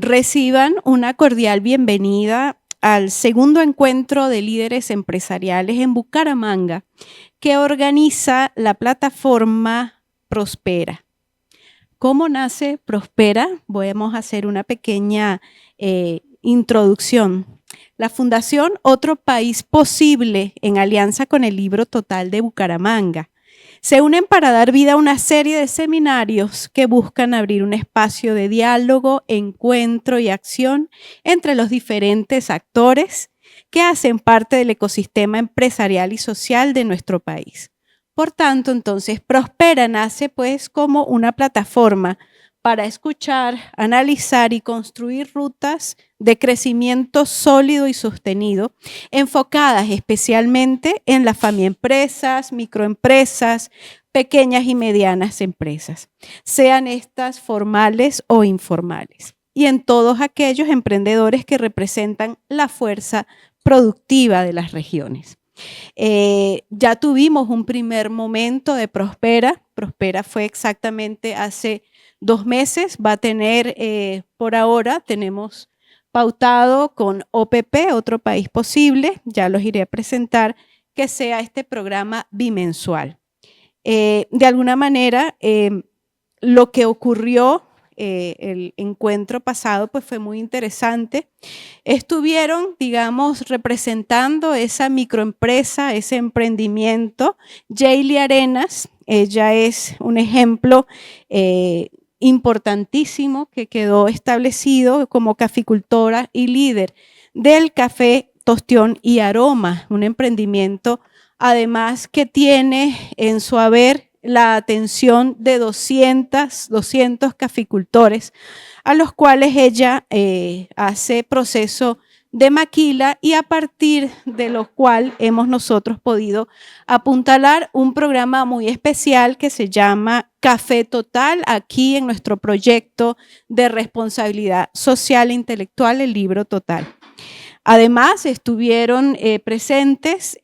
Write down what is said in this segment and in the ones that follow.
Reciban una cordial bienvenida al segundo encuentro de líderes empresariales en Bucaramanga que organiza la plataforma Prospera. ¿Cómo nace Prospera? Vamos a hacer una pequeña introducción. La Fundación Otro País Posible, en alianza con el Libro Total de Bucaramanga, se unen para dar vida a una serie de seminarios que buscan abrir un espacio de diálogo, encuentro y acción entre los diferentes actores que hacen parte del ecosistema empresarial y social de nuestro país. Por tanto, entonces, Prospera nace pues como una plataforma para escuchar, analizar y construir rutas de crecimiento sólido y sostenido, enfocadas especialmente en las FAMIempresas, microempresas, pequeñas y medianas empresas, sean estas formales o informales, y en todos aquellos emprendedores que representan la fuerza productiva de las regiones. Ya tuvimos un primer momento de Prospera. Prospera fue exactamente hace 2 meses. Va a tener, por ahora, tenemos pautado con OPP, Otro País Posible, ya los iré a presentar, que sea este programa bimensual. De alguna manera, lo que ocurrió el encuentro pasado pues fue muy interesante. Estuvieron, digamos, representando esa microempresa, ese emprendimiento, Jaylee Arenas. Ella es un ejemplo importantísimo que quedó establecido como caficultora y líder del café Tostión y Aroma, un emprendimiento además que tiene en su haber la atención de 200 caficultores, a los cuales ella hace proceso de maquila y a partir de lo cual hemos nosotros podido apuntalar un programa muy especial que se llama Café Total, aquí en nuestro proyecto de responsabilidad social e intelectual, el Libro Total. Además, estuvieron presentes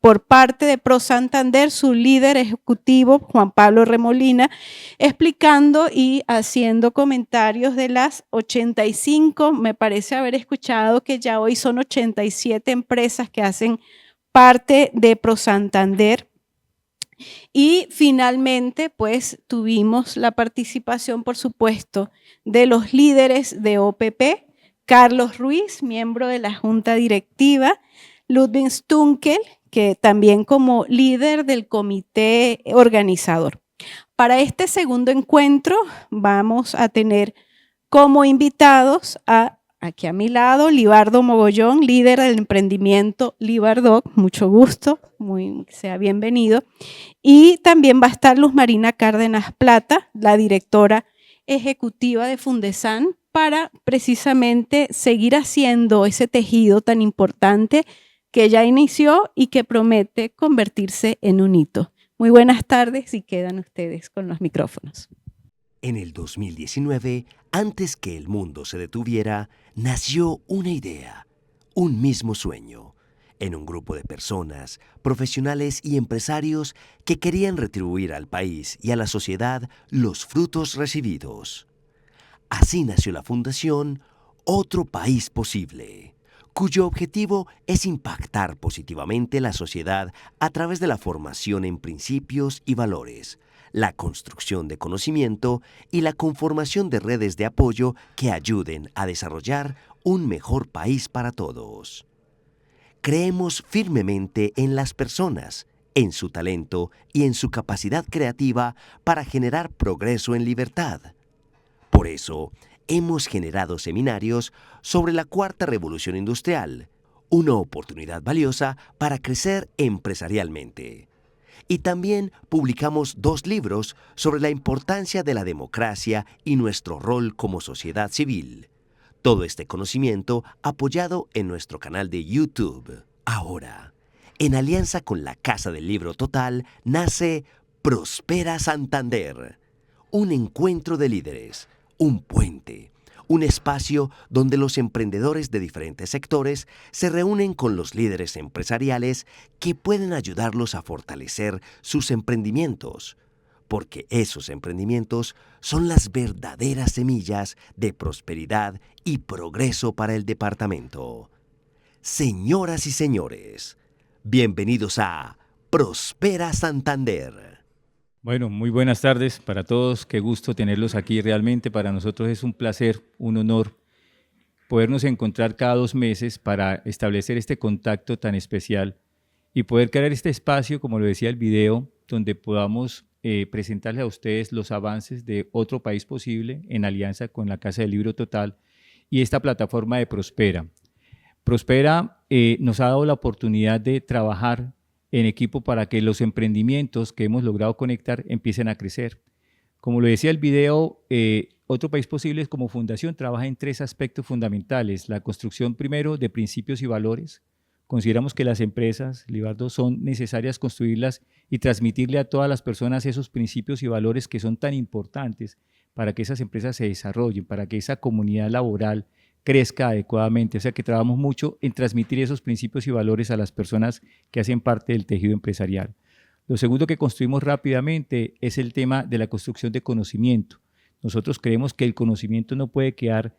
por parte de ProSantander, su líder ejecutivo, Juan Pablo Remolina, explicando y haciendo comentarios de las 85, me parece haber escuchado que ya hoy son 87 empresas que hacen parte de ProSantander. Y finalmente, pues, tuvimos la participación, por supuesto, de los líderes de OPP, Carlos Ruiz, miembro de la Junta Directiva, Ludwig Stunkel, que también como líder del comité organizador. Para este segundo encuentro vamos a tener como invitados aquí a mi lado, Libardo Mogollón, líder del emprendimiento Libardoc, mucho gusto, sea bienvenido. Y también va a estar Luz Marina Cárdenas Plata, la directora ejecutiva de Fundesan, para precisamente seguir haciendo ese tejido tan importante que ya inició y que promete convertirse en un hito. Muy buenas tardes y quedan ustedes con los micrófonos. En el 2019, antes que el mundo se detuviera, nació una idea, un mismo sueño, en un grupo de personas, profesionales y empresarios que querían retribuir al país y a la sociedad los frutos recibidos. Así nació la Fundación Otro País Posible, cuyo objetivo es impactar positivamente la sociedad a través de la formación en principios y valores, la construcción de conocimiento y la conformación de redes de apoyo que ayuden a desarrollar un mejor país para todos. Creemos firmemente en las personas, en su talento y en su capacidad creativa para generar progreso en libertad. Por eso, hemos generado seminarios sobre la Cuarta Revolución Industrial, una oportunidad valiosa para crecer empresarialmente. Y también publicamos 2 libros sobre la importancia de la democracia y nuestro rol como sociedad civil. Todo este conocimiento apoyado en nuestro canal de YouTube. Ahora, en alianza con la Casa del Libro Total, nace Prospera Santander, un encuentro de líderes, un puente, un espacio donde los emprendedores de diferentes sectores se reúnen con los líderes empresariales que pueden ayudarlos a fortalecer sus emprendimientos, porque esos emprendimientos son las verdaderas semillas de prosperidad y progreso para el departamento. Señoras y señores, bienvenidos a Prospera Santander. Bueno, muy buenas tardes para todos, qué gusto tenerlos aquí, realmente para nosotros es un placer, un honor podernos encontrar cada 2 meses para establecer este contacto tan especial y poder crear este espacio, como lo decía el video, donde podamos presentarles a ustedes los avances de Otro País Posible en alianza con la Casa del Libro Total y esta plataforma de Prospera. Prospera nos ha dado la oportunidad de trabajar en equipo para que los emprendimientos que hemos logrado conectar empiecen a crecer. Como lo decía el video, Otro País Posible como fundación trabaja en 3 aspectos fundamentales. La construcción primero de principios y valores. Consideramos que las empresas, Libardo, son necesarias construirlas y transmitirle a todas las personas esos principios y valores que son tan importantes para que esas empresas se desarrollen, para que esa comunidad laboral crezca adecuadamente. O sea que trabajamos mucho en transmitir esos principios y valores a las personas que hacen parte del tejido empresarial. Lo segundo que construimos rápidamente es el tema de la construcción de conocimiento. Nosotros creemos que el conocimiento no puede quedar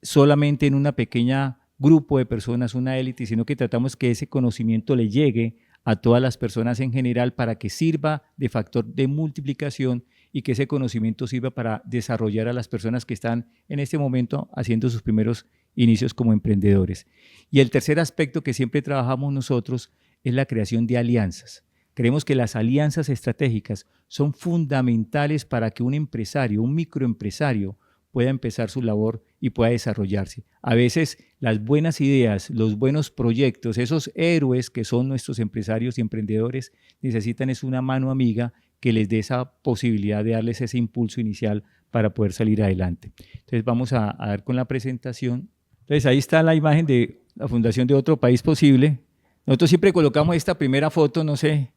solamente en una pequeña grupo de personas, una élite, sino que tratamos que ese conocimiento le llegue a todas las personas en general para que sirva de factor de multiplicación y que ese conocimiento sirva para desarrollar a las personas que están en este momento haciendo sus primeros inicios como emprendedores. Y el tercer aspecto que siempre trabajamos nosotros es la creación de alianzas. Creemos que las alianzas estratégicas son fundamentales para que un empresario, un microempresario, pueda empezar su labor y pueda desarrollarse. A veces las buenas ideas, los buenos proyectos, esos héroes que son nuestros empresarios y emprendedores necesitan es una mano amiga que les dé esa posibilidad de darles ese impulso inicial para poder salir adelante. Entonces vamos a dar con la presentación. Entonces ahí está la imagen de la Fundación de Otro País Posible. Nosotros siempre colocamos esta primera foto, no sé,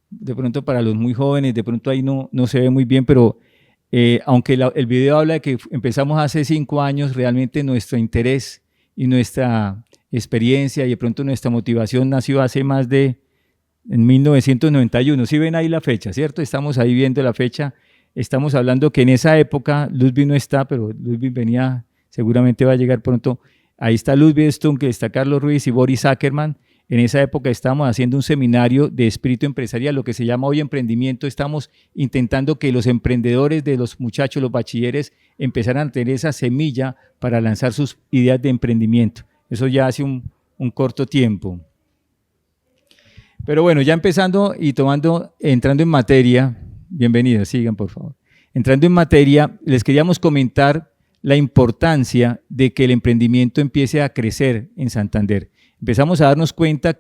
de pronto para los muy jóvenes, de pronto ahí no se ve muy bien, pero aunque el video habla de que empezamos hace 5 años, realmente nuestro interés y nuestra experiencia y de pronto nuestra motivación nació hace más de, en 1991. ¿Sí ven ahí la fecha, cierto? Estamos ahí viendo la fecha. Estamos hablando que en esa época, Ludwig no está, pero Ludwig venía, seguramente va a llegar pronto. Ahí está Ludwig Stunk, está Carlos Ruiz y Boris Ackerman. En esa época estábamos haciendo un seminario de espíritu empresarial, lo que se llama hoy emprendimiento. Estamos intentando que los emprendedores de los muchachos, los bachilleres, empezaran a tener esa semilla para lanzar sus ideas de emprendimiento. Eso ya hace un corto tiempo. Pero bueno, ya empezando y entrando en materia, bienvenidos, sigan por favor. Entrando en materia, les queríamos comentar la importancia de que el emprendimiento empiece a crecer en Santander. Empezamos a darnos cuenta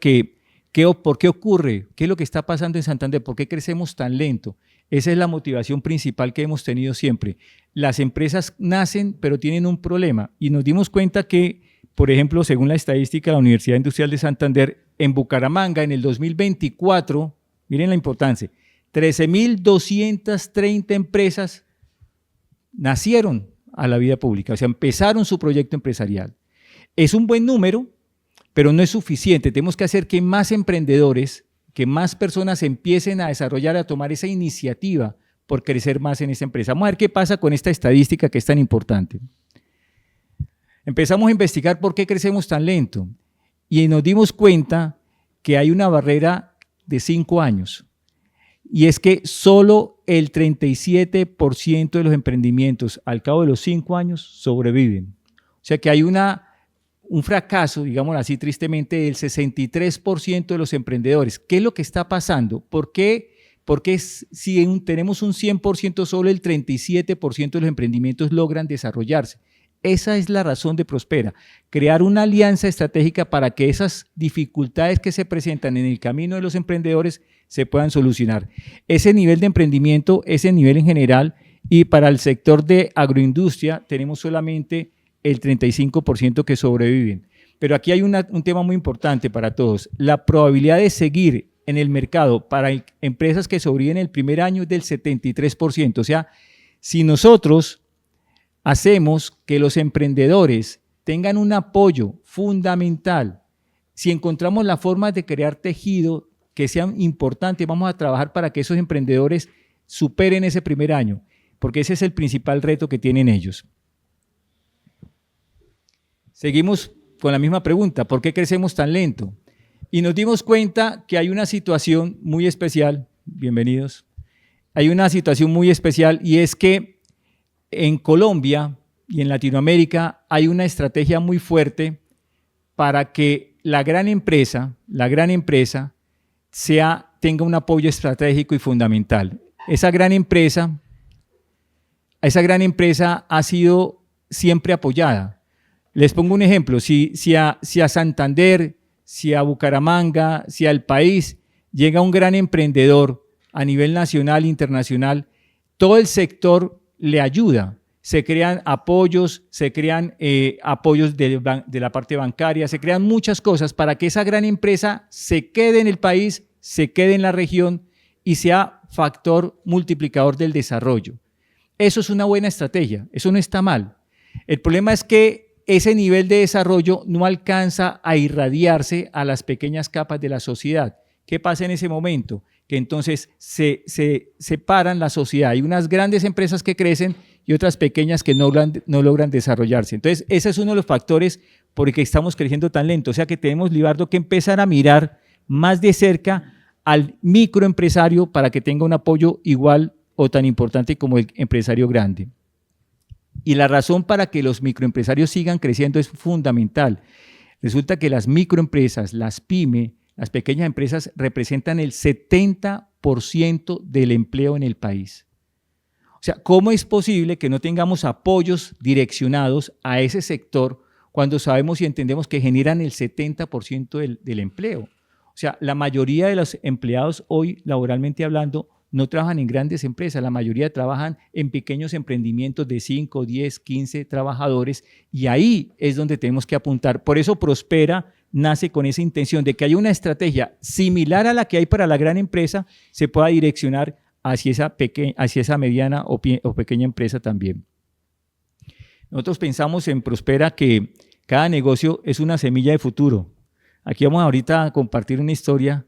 ¿por qué ocurre? ¿Qué es lo que está pasando en Santander? ¿Por qué crecemos tan lento? Esa es la motivación principal que hemos tenido siempre. Las empresas nacen, pero tienen un problema. Y nos dimos cuenta que, por ejemplo, según la estadística de la Universidad Industrial de Santander, en Bucaramanga, en el 2024, miren la importancia, 13.230 empresas nacieron a la vida pública, o sea, empezaron su proyecto empresarial. Es un buen número, pero no es suficiente. Tenemos que hacer que más emprendedores, que más personas empiecen a desarrollar, a tomar esa iniciativa por crecer más en esa empresa. Vamos a ver qué pasa con esta estadística que es tan importante. Empezamos a investigar por qué crecemos tan lento y nos dimos cuenta que hay una barrera de 5 años y es que solo el 37% de los emprendimientos al cabo de los 5 años sobreviven. O sea que hay un fracaso, digámoslo así tristemente, del 63% de los emprendedores. ¿Qué es lo que está pasando? ¿Por qué si tenemos un 100%, solo el 37% de los emprendimientos logran desarrollarse? Esa es la razón de Prospera, crear una alianza estratégica para que esas dificultades que se presentan en el camino de los emprendedores se puedan solucionar. Ese nivel de emprendimiento, ese nivel en general, y para el sector de agroindustria tenemos solamente el 35% que sobreviven. Pero aquí hay un tema muy importante para todos. La probabilidad de seguir en el mercado para empresas que sobreviven el primer año es del 73%. O sea, si nosotros hacemos que los emprendedores tengan un apoyo fundamental, si encontramos la forma de crear tejido que sean importantes, vamos a trabajar para que esos emprendedores superen ese primer año, porque ese es el principal reto que tienen ellos. Seguimos con la misma pregunta, ¿por qué crecemos tan lento? Y nos dimos cuenta que hay una situación muy especial, bienvenidos, hay una situación muy especial y es que en Colombia y en Latinoamérica hay una estrategia muy fuerte para que la gran empresa tenga un apoyo estratégico y fundamental. Esa gran empresa ha sido siempre apoyada. Les pongo un ejemplo, si a Santander, si a Bucaramanga, si al país llega un gran emprendedor a nivel nacional e internacional, todo el sector le ayuda. Se crean apoyos, apoyos de la parte bancaria, se crean muchas cosas para que esa gran empresa se quede en el país, se quede en la región y sea factor multiplicador del desarrollo. Eso es una buena estrategia, eso no está mal. El problema es que ese nivel de desarrollo no alcanza a irradiarse a las pequeñas capas de la sociedad. ¿Qué pasa en ese momento? Que entonces se separan la sociedad. Hay unas grandes empresas que crecen y otras pequeñas que no logran desarrollarse. Entonces, ese es uno de los factores por el que estamos creciendo tan lento. O sea que tenemos, Libardo, que empezar a mirar más de cerca al microempresario para que tenga un apoyo igual o tan importante como el empresario grande. Y la razón para que los microempresarios sigan creciendo es fundamental. Resulta que las microempresas, las pymes, las pequeñas empresas representan el 70% del empleo en el país. O sea, ¿cómo es posible que no tengamos apoyos direccionados a ese sector cuando sabemos y entendemos que generan el 70% del empleo? O sea, la mayoría de los empleados hoy, laboralmente hablando, no trabajan en grandes empresas, la mayoría trabajan en pequeños emprendimientos de 5, 10, 15 trabajadores y ahí es donde tenemos que apuntar. Por eso Prospera nace con esa intención de que haya una estrategia similar a la que hay para la gran empresa, se pueda direccionar hacia esa mediana o pequeña empresa también. Nosotros pensamos en Prospera que cada negocio es una semilla de futuro. Aquí vamos ahorita a compartir una historia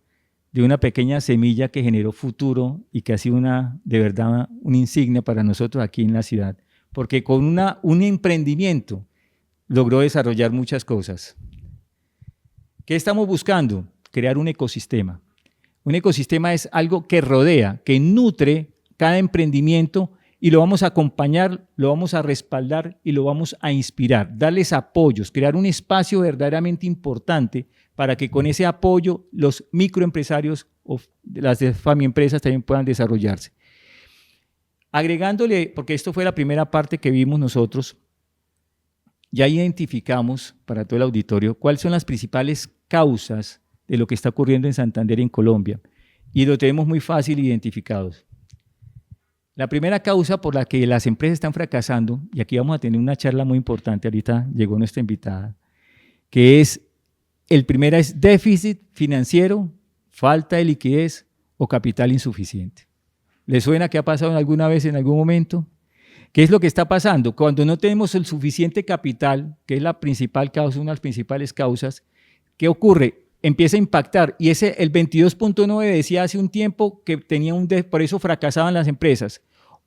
de una pequeña semilla que generó futuro y que ha sido de verdad una insignia para nosotros aquí en la ciudad, porque con un emprendimiento logró desarrollar muchas cosas. ¿Qué estamos buscando? Crear un ecosistema. Un ecosistema es algo que rodea, que nutre cada emprendimiento y lo vamos a acompañar, lo vamos a respaldar y lo vamos a inspirar, darles apoyos, crear un espacio verdaderamente importante para que con ese apoyo los microempresarios o las FAMIempresas también puedan desarrollarse. Agregándole, porque esto fue la primera parte que vimos nosotros, ya identificamos para todo el auditorio cuáles son las principales causas de lo que está ocurriendo en Santander y en Colombia, y lo tenemos muy fácil identificados. La primera causa por la que las empresas están fracasando, y aquí vamos a tener una charla muy importante, ahorita llegó nuestra invitada, que es, el primero es déficit financiero, falta de liquidez o capital insuficiente. ¿Les suena que ha pasado alguna vez en algún momento? ¿Qué es lo que está pasando? Cuando no tenemos el suficiente capital, que es la principal causa, una de las principales causas, ¿qué ocurre? Empieza a impactar, y el 22.9 decía hace un tiempo que tenía por eso fracasaban las empresas.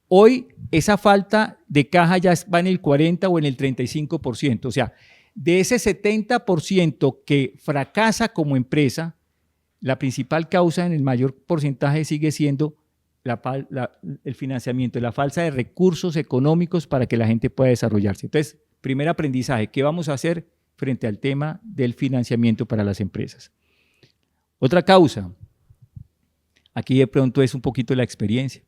Hoy esa falta de caja ya va en el 40 o en el 35%, o sea, de ese 70% que fracasa como empresa, la principal causa en el mayor porcentaje sigue siendo el financiamiento, la falta de recursos económicos para que la gente pueda desarrollarse. Entonces, primer aprendizaje, ¿qué vamos a hacer frente al tema del financiamiento para las empresas? Otra causa, aquí de pronto es un poquito la experiencia,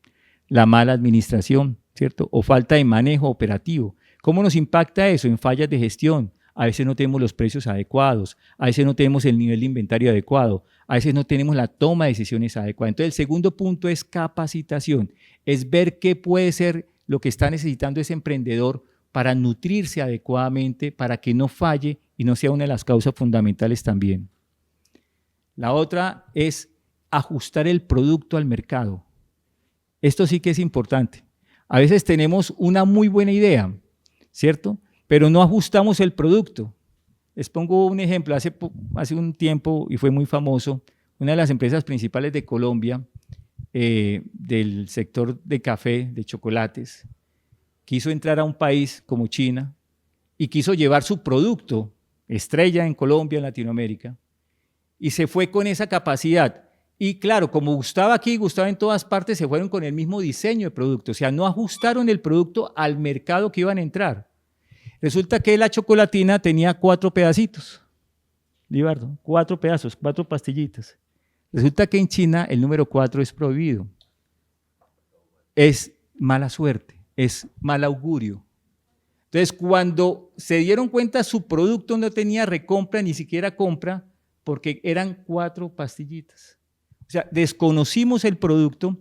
la mala administración, ¿cierto? O falta de manejo operativo. ¿Cómo nos impacta eso? En fallas de gestión. A veces no tenemos los precios adecuados, a veces no tenemos el nivel de inventario adecuado, a veces no tenemos la toma de decisiones adecuada. Entonces, el segundo punto es capacitación, es ver qué puede ser lo que está necesitando ese emprendedor para nutrirse adecuadamente, para que no falle y no sea una de las causas fundamentales también. La otra es ajustar el producto al mercado. Esto sí que es importante. A veces tenemos una muy buena idea, ¿cierto? Pero no ajustamos el producto. Les pongo un ejemplo, hace un tiempo, y fue muy famoso, una de las empresas principales de Colombia del sector de café, de chocolates, quiso entrar a un país como China y quiso llevar su producto estrella en Colombia, en Latinoamérica, y se fue con esa capacidad. Y claro, como gustaba aquí, gustaba en todas partes, se fueron con el mismo diseño de producto, o sea, no ajustaron el producto al mercado que iban a entrar. Resulta que la chocolatina tenía 4 pedacitos, Libardo, 4 pedazos, 4 pastillitas. Resulta que en China el número 4 es prohibido. Es mala suerte, es mal augurio. Entonces, cuando se dieron cuenta, su producto no tenía recompra, ni siquiera compra, porque eran 4 pastillitas. O sea, desconocimos el producto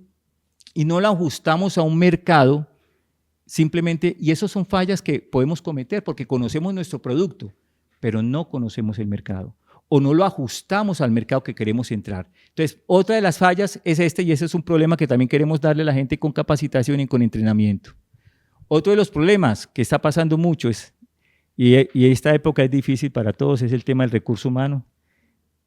y no lo ajustamos a un mercado simplemente, y esas son fallas que podemos cometer porque conocemos nuestro producto, pero no conocemos el mercado o no lo ajustamos al mercado que queremos entrar. Entonces, otra de las fallas es y ese es un problema que también queremos darle a la gente con capacitación y con entrenamiento. Otro de los problemas que está pasando mucho y esta época es difícil para todos, es el tema del recurso humano.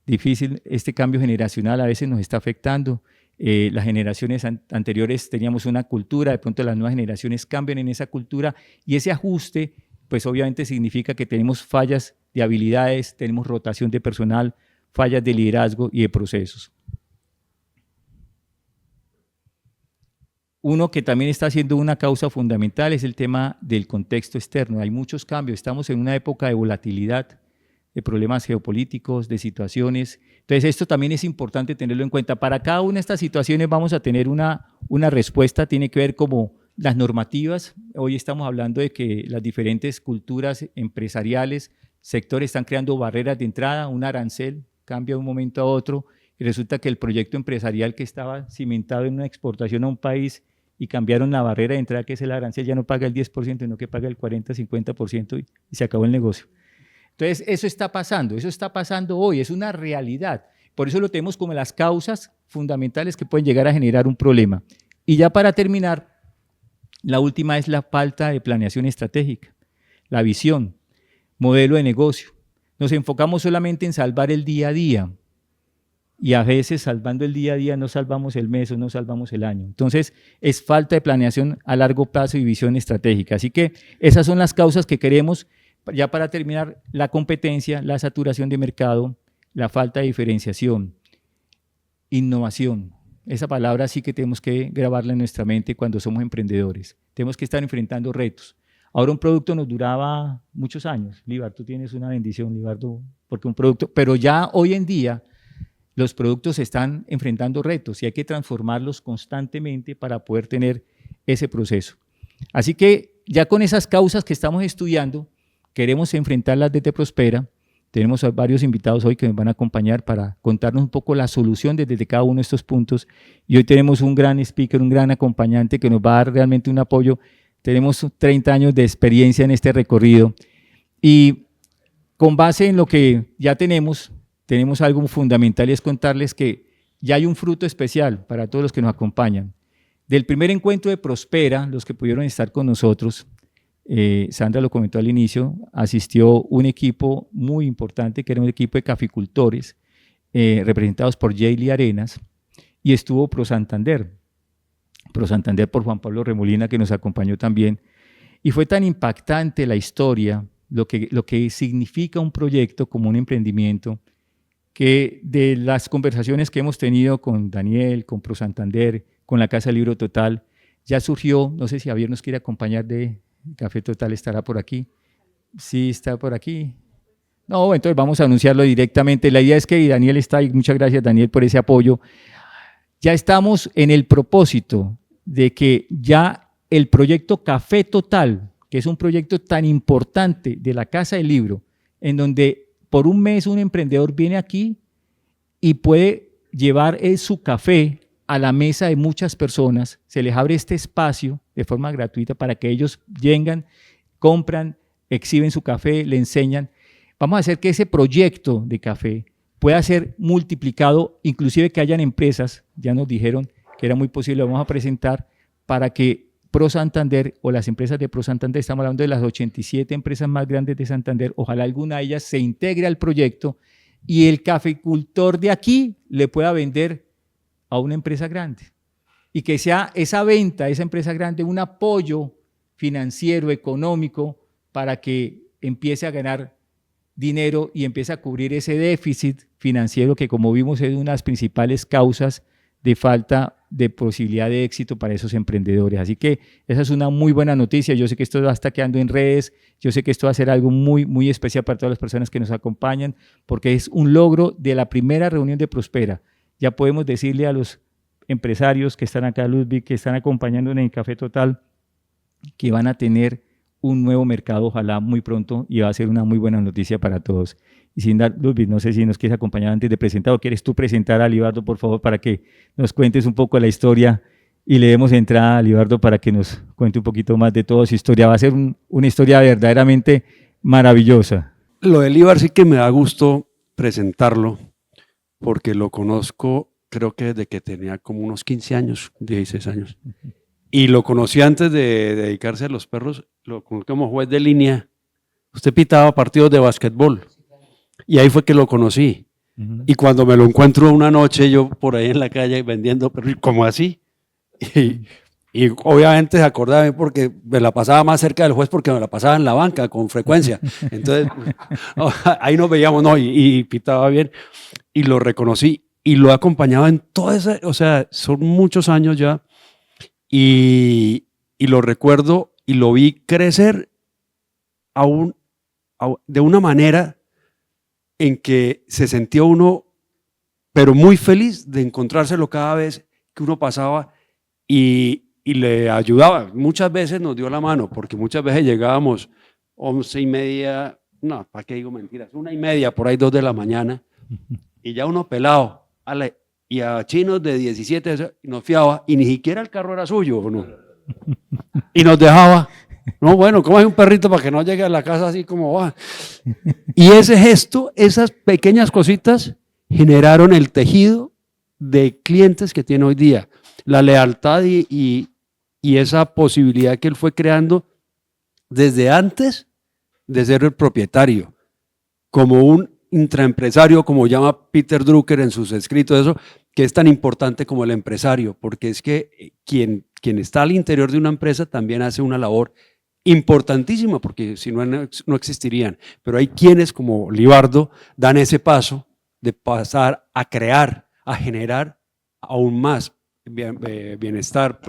Difícil, este cambio generacional a veces nos está afectando. Las generaciones anteriores teníamos una cultura, de pronto las nuevas generaciones cambian en esa cultura y ese ajuste, pues obviamente significa que tenemos fallas de habilidades, tenemos rotación de personal, fallas de liderazgo y de procesos. Uno que también está siendo una causa fundamental es el tema del contexto externo. Hay muchos cambios, estamos en una época de volatilidad, de problemas geopolíticos, de situaciones. Entonces esto también es importante tenerlo en cuenta. Para cada una de estas situaciones vamos a tener una respuesta, tiene que ver como las normativas. Hoy estamos hablando de que las diferentes culturas empresariales, sectores están creando barreras de entrada, un arancel cambia de un momento a otro y resulta que el proyecto empresarial que estaba cimentado en una exportación a un país y cambiaron la barrera de entrada que es el arancel, ya no paga el 10%, sino que paga el 40, 50% y se acabó el negocio. Entonces, eso está pasando hoy, es una realidad. Por eso lo tenemos como las causas fundamentales que pueden llegar a generar un problema. Y ya para terminar, la última es la falta de planeación estratégica, la visión, modelo de negocio. Nos enfocamos solamente en salvar el día a día y a veces salvando el día a día no salvamos el mes o no salvamos el año. Entonces, es falta de planeación a largo plazo y visión estratégica. Así que esas son las causas que queremos. Ya para terminar, la competencia, la saturación de mercado, la falta de diferenciación, innovación. Esa palabra sí que tenemos que grabarla en nuestra mente cuando somos emprendedores. Tenemos que estar enfrentando retos. Ahora un producto nos duraba muchos años. Libar, tú tienes una bendición, Libardo, porque un producto, pero ya hoy en día los productos están enfrentando retos y hay que transformarlos constantemente para poder tener ese proceso. Así que ya con esas causas que estamos estudiando, queremos enfrentarlas desde Prospera. Tenemos a varios invitados hoy que nos van a acompañar para contarnos un poco la solución desde cada uno de estos puntos. Y hoy tenemos un gran speaker, un gran acompañante que nos va a dar realmente un apoyo. Tenemos 30 años de experiencia en este recorrido. Y con base en lo que ya tenemos algo fundamental y es contarles que ya hay un fruto especial para todos los que nos acompañan. Del primer encuentro de Prospera, los que pudieron estar con nosotros, Sandra lo comentó al inicio, asistió un equipo muy importante que era un equipo de caficultores representados por Jaylee Arenas y estuvo ProSantander por Juan Pablo Remolina que nos acompañó también y fue tan impactante la historia, lo que significa un proyecto como un emprendimiento que de las conversaciones que hemos tenido con Daniel, con ProSantander, con la Casa Libro Total, ya surgió, no sé si Javier nos quiere acompañar de Café Total, ¿estará por aquí? Sí, está por aquí. No, entonces vamos a anunciarlo directamente. La idea es que Daniel está ahí, muchas gracias Daniel por ese apoyo. Ya estamos en el propósito de que ya el proyecto Café Total, que es un proyecto tan importante de la Casa del Libro, en donde por un mes un emprendedor viene aquí y puede llevar su café a la mesa de muchas personas, se les abre este espacio de forma gratuita para que ellos vengan, compran, exhiben su café, le enseñan. Vamos a hacer que ese proyecto de café pueda ser multiplicado, inclusive que hayan empresas, ya nos dijeron que era muy posible, lo vamos a presentar para que ProSantander o las empresas de ProSantander, estamos hablando de las 87 empresas más grandes de Santander, ojalá alguna de ellas se integre al proyecto y el caficultor de aquí le pueda vender a una empresa grande. y que sea esa venta, esa empresa grande, un apoyo financiero, económico, para que empiece a ganar dinero y empiece a cubrir ese déficit financiero que, como vimos, es una de las principales causas de falta de posibilidad de éxito para esos emprendedores. Así que esa es una muy buena noticia. Yo sé que esto va a estar quedando en redes, yo sé que esto va a ser algo muy, muy especial para todas las personas que nos acompañan, porque es un logro de la primera reunión de Prospera. Ya podemos decirle a los empresarios que están acá, Ludwig, que están acompañándonos en Café Total, que van a tener un nuevo mercado, ojalá muy pronto, y va a ser una muy buena noticia para todos. Y sin dar, Ludwig, no sé si nos quieres acompañar antes de presentar, o quieres tú presentar a Libardo, por favor, para que nos cuentes un poco la historia y le demos entrada a Libardo para que nos cuente un poquito más de toda su historia. Va a ser una historia verdaderamente maravillosa. Lo de Libar sí que me da gusto presentarlo, porque lo conozco, creo que desde que tenía como unos 15 años, 16 años. Y lo conocí antes de dedicarse a los perros, lo conocí como juez de línea. Usted pitaba partidos de básquetbol. Y ahí fue que lo conocí. Y cuando me lo encuentro una noche, yo por ahí en la calle vendiendo perros, como así. Y obviamente se acordaba de mí porque me la pasaba más cerca del juez, porque me la pasaba en la banca con frecuencia. Entonces, ahí nos veíamos, ¿no? Y pitaba bien. Y lo reconocí. Y lo he acompañado en toda esa, o sea, son muchos años ya. Y lo recuerdo y lo vi crecer de una manera en que se sentía uno, pero muy feliz de encontrárselo cada vez que uno pasaba y le ayudaba. Muchas veces nos dio la mano, porque muchas veces llegábamos 11:30, no, ¿para qué digo mentiras? 1:30, por ahí 2 de la mañana, y ya uno pelado, y a chinos de 17 nos fiaba, y ni siquiera el carro era suyo, ¿no? Y nos dejaba. No, bueno, ¿cómo hay un perrito para que no llegue a la casa así como va? Y ese gesto, esas pequeñas cositas generaron el tejido de clientes que tiene hoy día. La lealtad y esa posibilidad que él fue creando desde antes de ser el propietario, como un intraempresario, como llama Peter Drucker en sus escritos, eso, que es tan importante como el empresario, porque es que quien está al interior de una empresa también hace una labor importantísima, porque si no, no existirían. Pero hay quienes, como Libardo, dan ese paso de pasar a crear, a generar aún más bienestar.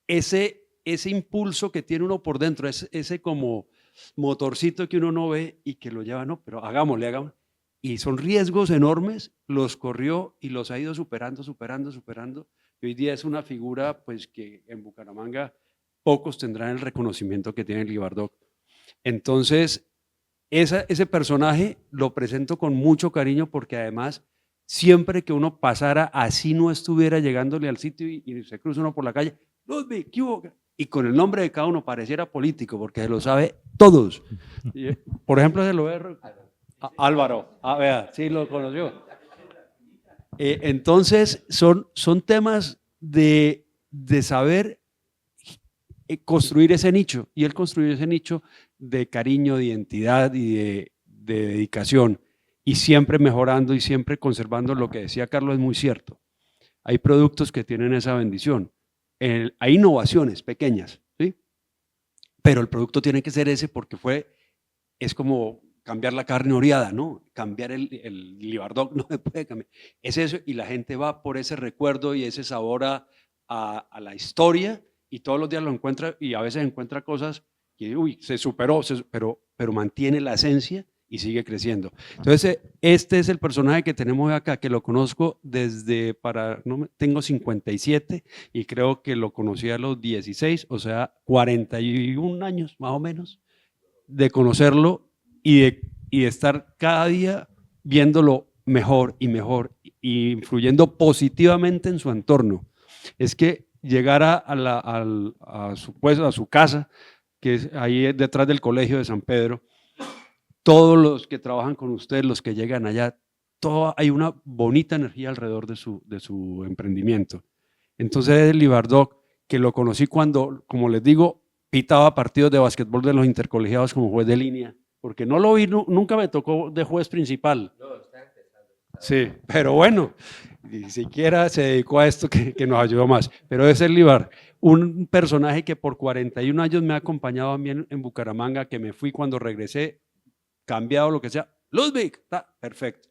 Ese impulso que tiene uno por dentro, ese como motorcito que uno no ve y que lo lleva, no, pero hagámosle. Y son riesgos enormes, los corrió y los ha ido superando. Y hoy día es una figura pues que en Bucaramanga pocos tendrán el reconocimiento que tiene Libardo. Entonces, ese personaje lo presento con mucho cariño, porque además siempre que uno pasara, así no estuviera llegándole al sitio y se cruza uno por la calle, Ludwig, ¿qué hubo? Y con el nombre de cada uno pareciera político, porque se lo sabe todos. Por ejemplo, se lo ve Álvaro, vea, sí lo conoció. Entonces, son temas de saber construir ese nicho, y él construyó ese nicho de cariño, de identidad y de dedicación, y siempre mejorando y siempre conservando. Lo que decía Carlos es muy cierto. Hay productos que tienen esa bendición. Hay innovaciones pequeñas, ¿sí? Pero el producto tiene que ser ese, porque es como cambiar la carne oreada, ¿no? Cambiar el Libardo no se puede cambiar. Es eso, y la gente va por ese recuerdo y ese sabor a la historia, y todos los días lo encuentra, y a veces encuentra cosas que, se superó, pero mantiene la esencia y sigue creciendo. Entonces, este es el personaje que tenemos acá, que lo conozco tengo 57 y creo que lo conocí a los 16, o sea, 41 años más o menos de conocerlo y de estar cada día viéndolo mejor y mejor, y influyendo positivamente en su entorno. Es que llegar a su casa, que es ahí detrás del colegio de San Pedro, todos los que trabajan con usted, los que llegan allá, hay una bonita energía alrededor de su emprendimiento. Entonces, Libardo, que lo conocí cuando, como les digo, pitaba partidos de básquetbol de los intercolegiados como juez de línea, porque no lo vi, nunca me tocó de juez principal. No, Sí, pero bueno, ni siquiera se dedicó a esto que nos ayudó más. Pero es Libar, un personaje que por 41 años me ha acompañado a mí en Bucaramanga, que me fui cuando regresé, cambiado lo que sea. Ludwig, está perfecto.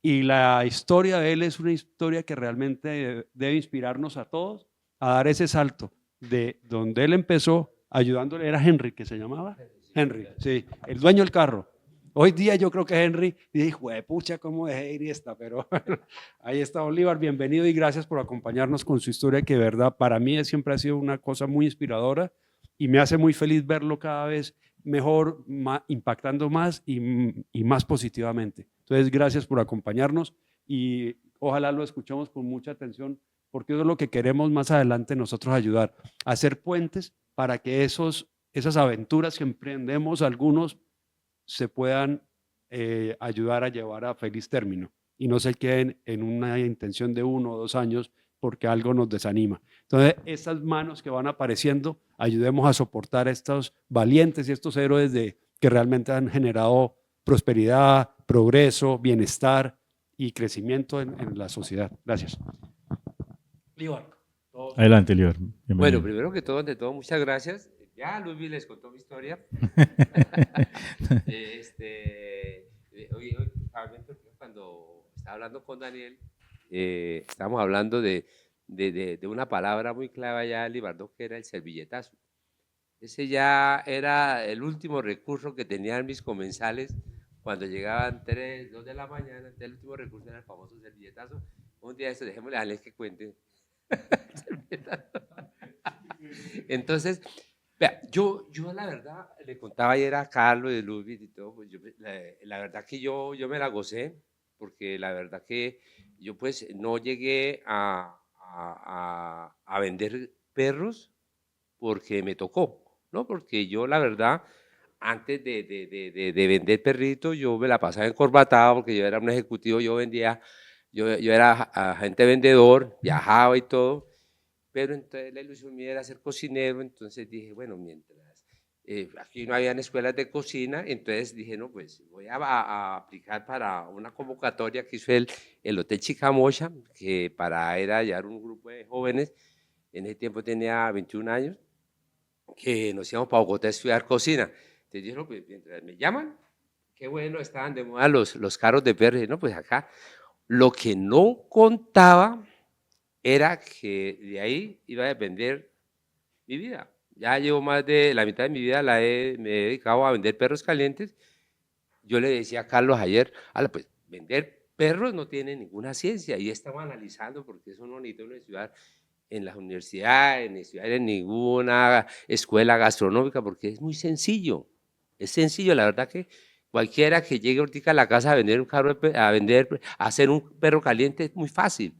Y la historia de él es una historia que realmente debe inspirarnos a todos a dar ese salto de donde él empezó ayudándole, era Henry que se llamaba. Henry, sí, el dueño del carro. Hoy día yo creo que Henry dijo, pucha, cómo dejé ir esta, pero ahí está Olivar, bienvenido y gracias por acompañarnos con su historia, que de verdad para mí siempre ha sido una cosa muy inspiradora y me hace muy feliz verlo cada vez mejor, impactando más y más positivamente. Entonces, gracias por acompañarnos y ojalá lo escuchemos con mucha atención, porque eso es lo que queremos más adelante nosotros ayudar, a hacer puentes para que esas aventuras que emprendemos algunos se puedan ayudar a llevar a feliz término y no se queden en una intención de 1 o 2 años porque algo nos desanima. Entonces, estas manos que van apareciendo, ayudemos a soportar a estos valientes y estos héroes que realmente han generado prosperidad, progreso, bienestar y crecimiento en la sociedad. Gracias. Libar. Adelante, Lior. Bueno, primero que todo, ante todo, muchas gracias. Ya Ludwig les contó mi historia. Hoy, cuando estaba hablando con Daniel, estábamos hablando de una palabra muy clave allá en Libardo, que era el servilletazo. Ese ya era el último recurso que tenían mis comensales cuando llegaban 3, 2 de la mañana. El último recurso era el famoso servilletazo. Un día eso, dejémosle a Alex que cuente. Entonces, vea, yo la verdad le contaba ayer a Carlos de Ludwig y todo, pues la verdad que yo me la gocé, porque la verdad que yo pues no llegué a vender perros porque me tocó, ¿no? Porque yo la verdad, antes de vender perritos, yo me la pasaba encorbatado porque yo era un ejecutivo, yo vendía, yo era agente vendedor, viajaba y todo. Pero entonces la ilusión mía era ser cocinero, entonces dije, bueno, mientras aquí no habían escuelas de cocina, entonces dije, no, pues voy a aplicar para una convocatoria que hizo el Hotel Chicamocha, que era hallar un grupo de jóvenes, en ese tiempo tenía 21 años, que nos íbamos para Bogotá a estudiar cocina. Entonces dije, no, pues mientras me llaman, qué bueno, estaban de moda los carros de perro, no, pues acá. Lo que no contaba era que de ahí iba a depender mi vida. Ya llevo más de la mitad de mi vida, me he dedicado a vender perros calientes. Yo le decía a Carlos ayer, pues vender perros no tiene ninguna ciencia, y estamos analizando porque eso no necesita una estudiar en las universidades, ni estudiar en ninguna escuela gastronómica, porque es muy sencillo. Es sencillo, la verdad que cualquiera que llegue ahorita a la casa a vender a hacer un perro caliente es muy fácil.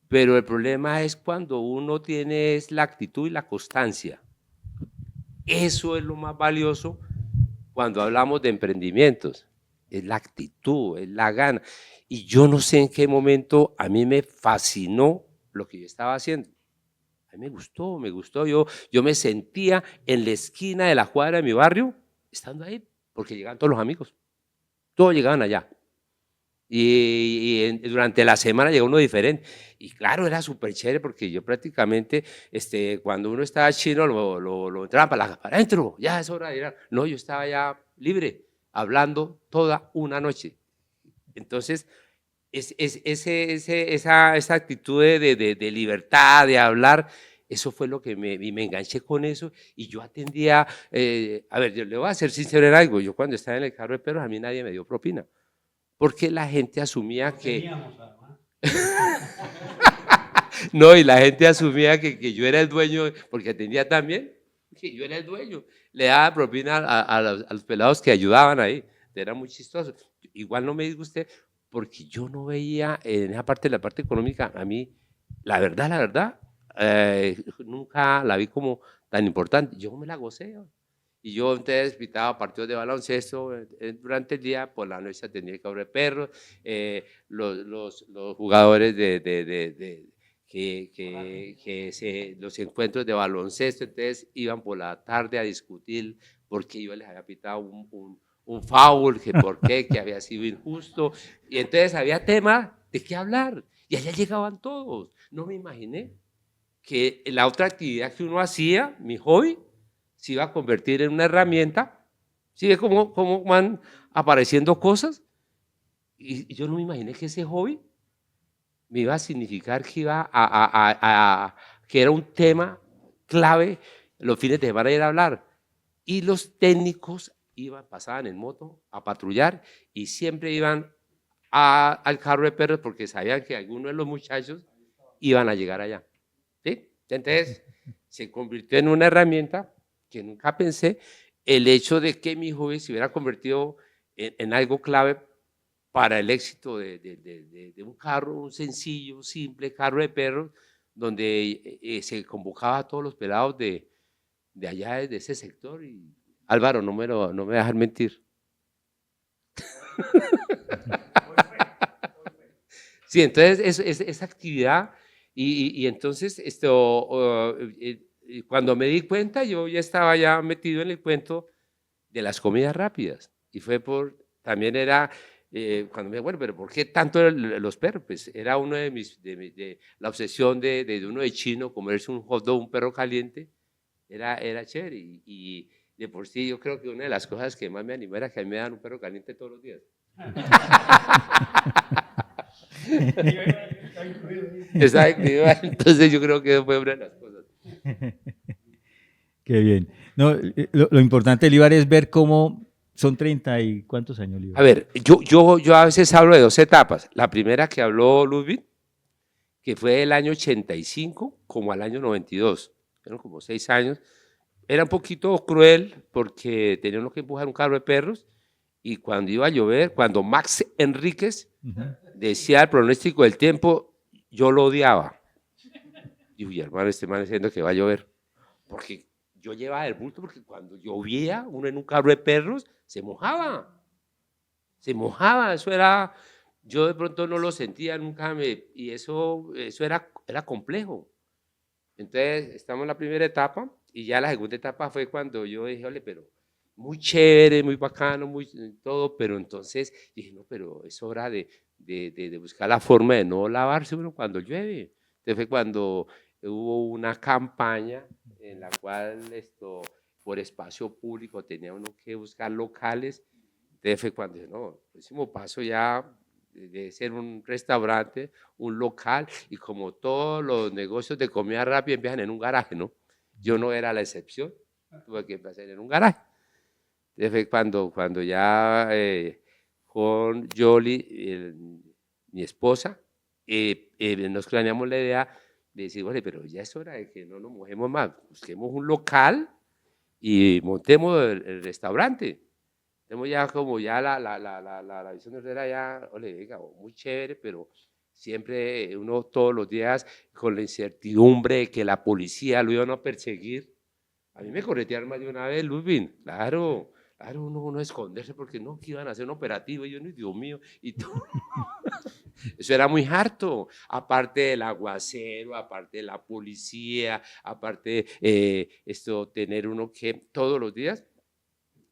Pero el problema es cuando uno tiene la actitud y la constancia. Eso es lo más valioso cuando hablamos de emprendimientos. Es la actitud, es la gana. Y yo no sé en qué momento a mí me fascinó lo que yo estaba haciendo. A mí me gustó. Yo me sentía en la esquina de la cuadra de mi barrio, estando ahí, porque llegaban todos los amigos. Todos llegaban allá. Y durante la semana llegó uno diferente. Y claro, era súper chévere porque yo prácticamente, cuando uno estaba chino, lo entraban para adentro, ya es hora de ir. No, yo estaba ya libre, hablando toda una noche. Entonces, esa actitud de libertad, de hablar, eso fue lo que me enganché con eso. Y yo atendía, a ver, yo le voy a ser sincero en algo, yo cuando estaba en el carro de perros, a mí nadie me dio propina. Porque la gente asumía que... No, y la gente asumía que yo era el dueño, porque atendía también, que yo era el dueño. Le daba propina a los pelados que ayudaban ahí. Era muy chistoso. Igual no me disgusté, porque yo no veía en esa parte, la parte económica, a mí, la verdad, nunca la vi como tan importante. Yo me la gocé. Y yo entonces pitaba partidos de baloncesto durante el día, por la noche tenía que correr perros, los jugadores los encuentros de baloncesto, entonces iban por la tarde a discutir porque yo les había pitado un foul, que por qué, que había sido injusto. Y entonces había tema de qué hablar. Y allá llegaban todos. No me imaginé que la otra actividad que uno hacía, mi hobby, se iba a convertir en una herramienta. ¿Sí ve cómo van apareciendo cosas? Y yo no me imaginé que ese hobby me iba a significar que que era un tema clave los fines de semana ir a hablar. Y los técnicos pasaban en moto a patrullar y siempre iban al carro de perros porque sabían que algunos de los muchachos iban a llegar allá. ¿Sí? Entonces se convirtió en una herramienta que nunca pensé, el hecho de que mi hobby se hubiera convertido en algo clave para el éxito de un carro, un sencillo, simple carro de perros, donde se convocaba a todos los pelados de allá, de ese sector. Y Álvaro, no me va a dejar mentir. Sí, entonces esa actividad, y entonces cuando me di cuenta, yo ya estaba ya metido en el cuento de las comidas rápidas. Y también era, cuando me bueno, pero ¿por qué tanto los perros? Pues era uno de la obsesión de uno de chino, comerse un hot dog, un perro caliente, era chévere. Y de por sí yo creo que una de las cosas que más me animó era que a mí me dan un perro caliente todos los días. Exacto, entonces yo creo que eso fue una de las cosas. Qué bien. No, lo importante del IBAR es ver cómo son 30 y ¿cuántos años, Líbar? A ver, yo a veces hablo de dos etapas. La primera que habló Ludwig, que fue del año 85 como al año 92. Fueron como 6 años. Era un poquito cruel porque teníamos que empujar un carro de perros y cuando iba a llover, cuando Max Enríquez decía el pronóstico del tiempo, yo lo odiaba. Y hermano, este man diciendo que va a llover. Porque yo llevaba el bulto porque cuando llovía uno en un carro de perros se mojaba. Se mojaba, eso era, yo de pronto no lo sentía nunca y eso era complejo. Entonces estamos en la primera etapa y ya la segunda etapa fue cuando yo dije, ole, pero muy chévere, muy bacano, muy todo, pero entonces dije, no, pero es hora de buscar la forma de no lavarse uno cuando llueve. Entonces fue cuando hubo una campaña en la cual por espacio público tenía uno que buscar locales. Entonces fue cuando dije, no, el próximo paso ya de ser un restaurante, un local, y como todos los negocios de comida rápida empiezan en un garaje, ¿no? Yo no era la excepción, tuve que empezar en un garaje. Entonces fue cuando ya con Jolie, mi esposa, nos planeamos la idea de decir, bueno, pero ya es hora de que no nos mojemos más, busquemos un local y montemos el restaurante. Tenemos ya como ya la visión de Herrera ya, ole, venga, muy chévere, pero siempre uno todos los días con la incertidumbre de que la policía lo iban a perseguir. A mí me corretearon más de una vez, Ludwig, claro, uno esconderse porque no, que iban a hacer un operativo, y yo, no, Dios mío, y todo. Eso era muy harto, aparte del aguacero, aparte de la policía, aparte tener uno que todos los días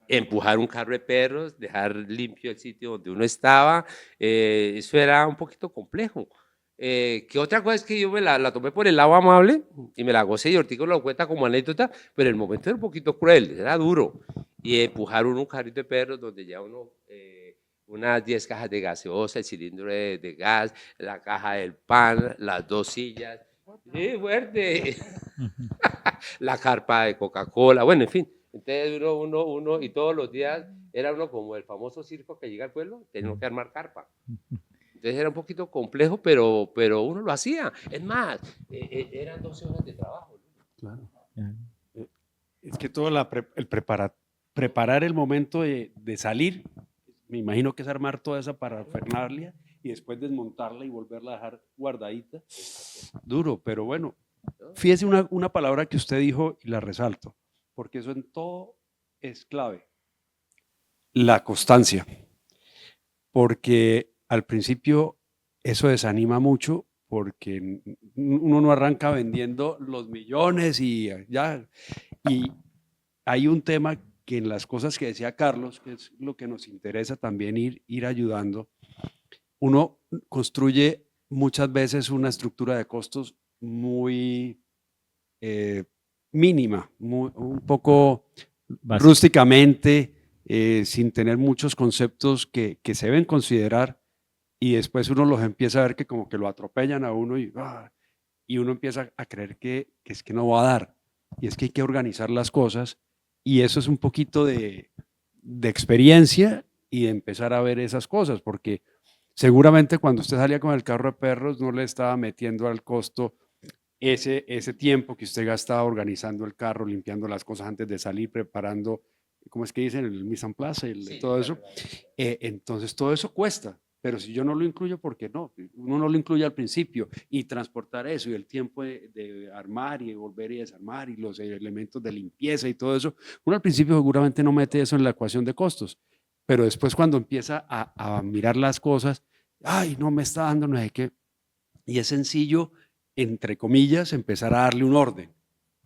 empujar un carro de perros, dejar limpio el sitio donde uno estaba, eso era un poquito complejo. Que otra cosa es que yo me la tomé por el lado amable y me la gocé y Ortigo lo cuenta como anécdota, pero el momento era un poquito cruel, era duro. Y empujar un carrito de perros donde ya uno, unas 10 cajas de gaseosa, el cilindro de gas, la caja del pan, las 2 sillas, sí, fuerte, la carpa de Coca-Cola, bueno, en fin. Entonces uno, y todos los días era uno como el famoso circo que llega al pueblo, tenía que armar carpa. Entonces era un poquito complejo, pero uno lo hacía. Es más, eran 12 horas de trabajo. Claro. Es que todo preparar el momento de salir, me imagino que es armar toda esa parafernalia y después desmontarla y volverla a dejar guardadita. Duro, pero bueno. Fíjese una palabra que usted dijo y la resalto, porque eso en todo es clave. La constancia. Porque al principio eso desanima mucho porque uno no arranca vendiendo los millones y ya. Y hay un tema que en las cosas que decía Carlos, que es lo que nos interesa también ir ayudando, uno construye muchas veces una estructura de costos muy mínima, un poco Básico. rústicamente, sin tener muchos conceptos que se deben considerar, y después uno los empieza a ver que como que lo atropellan a uno y uno empieza a creer que es que no va a dar, y es que hay que organizar las cosas, y eso es un poquito de experiencia y de empezar a ver esas cosas, porque seguramente cuando usted salía con el carro de perros no le estaba metiendo al costo ese tiempo que usted gastaba organizando el carro, limpiando las cosas antes de salir, preparando, ¿cómo es que dicen? El mise en place, todo eso. Entonces todo eso cuesta, pero si yo no lo incluyo, ¿por qué no? Uno no lo incluye al principio, y transportar eso y el tiempo de armar y de volver y desarmar y los elementos de limpieza y todo eso, uno al principio seguramente no mete eso en la ecuación de costos, pero después cuando empieza a mirar las cosas, ay, no me está dando, no sé qué, y es sencillo, entre comillas, empezar a darle un orden,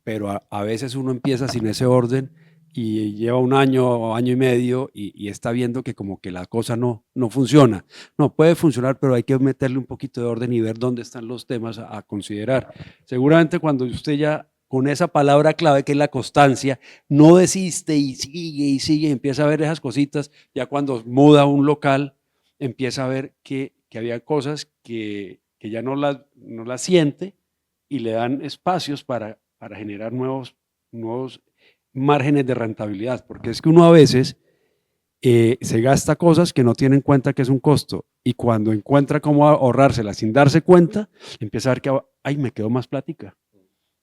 pero a veces uno empieza sin ese orden y lleva un año o año y medio y está viendo que como que la cosa no funciona. No, puede funcionar, pero hay que meterle un poquito de orden y ver dónde están los temas a considerar. Seguramente cuando usted ya con esa palabra clave que es la constancia, no desiste y sigue, empieza a ver esas cositas, ya cuando muda un local, empieza a ver que había cosas que ya no las siente y le dan espacios para generar nuevos márgenes de rentabilidad, porque es que uno a veces se gasta cosas que no tiene en cuenta que es un costo, y cuando encuentra cómo ahorrárselas sin darse cuenta, empieza a ver que, ay, me quedó más plática,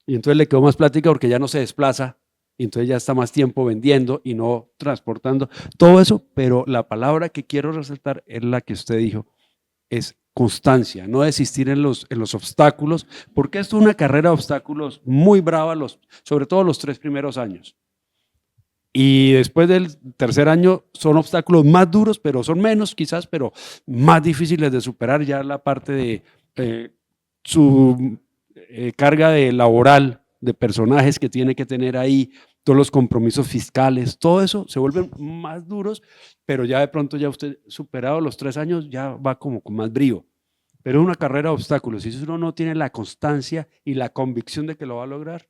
y entonces le quedó más plática porque ya no se desplaza, y entonces ya está más tiempo vendiendo y no transportando, todo eso, pero la palabra que quiero resaltar es la que usted dijo, es constancia, no desistir en los obstáculos, porque esto es una carrera de obstáculos muy brava, sobre todo los 3 primeros años. Y después del tercer año son obstáculos más duros, pero son menos quizás, pero más difíciles de superar, ya la parte de su carga de laboral, de personajes que tiene que tener ahí, todos los compromisos fiscales, todo eso se vuelven más duros, pero ya de pronto ya usted superado los 3 años ya va como con más brío. Pero es una carrera de obstáculos y si uno no tiene la constancia y la convicción de que lo va a lograr,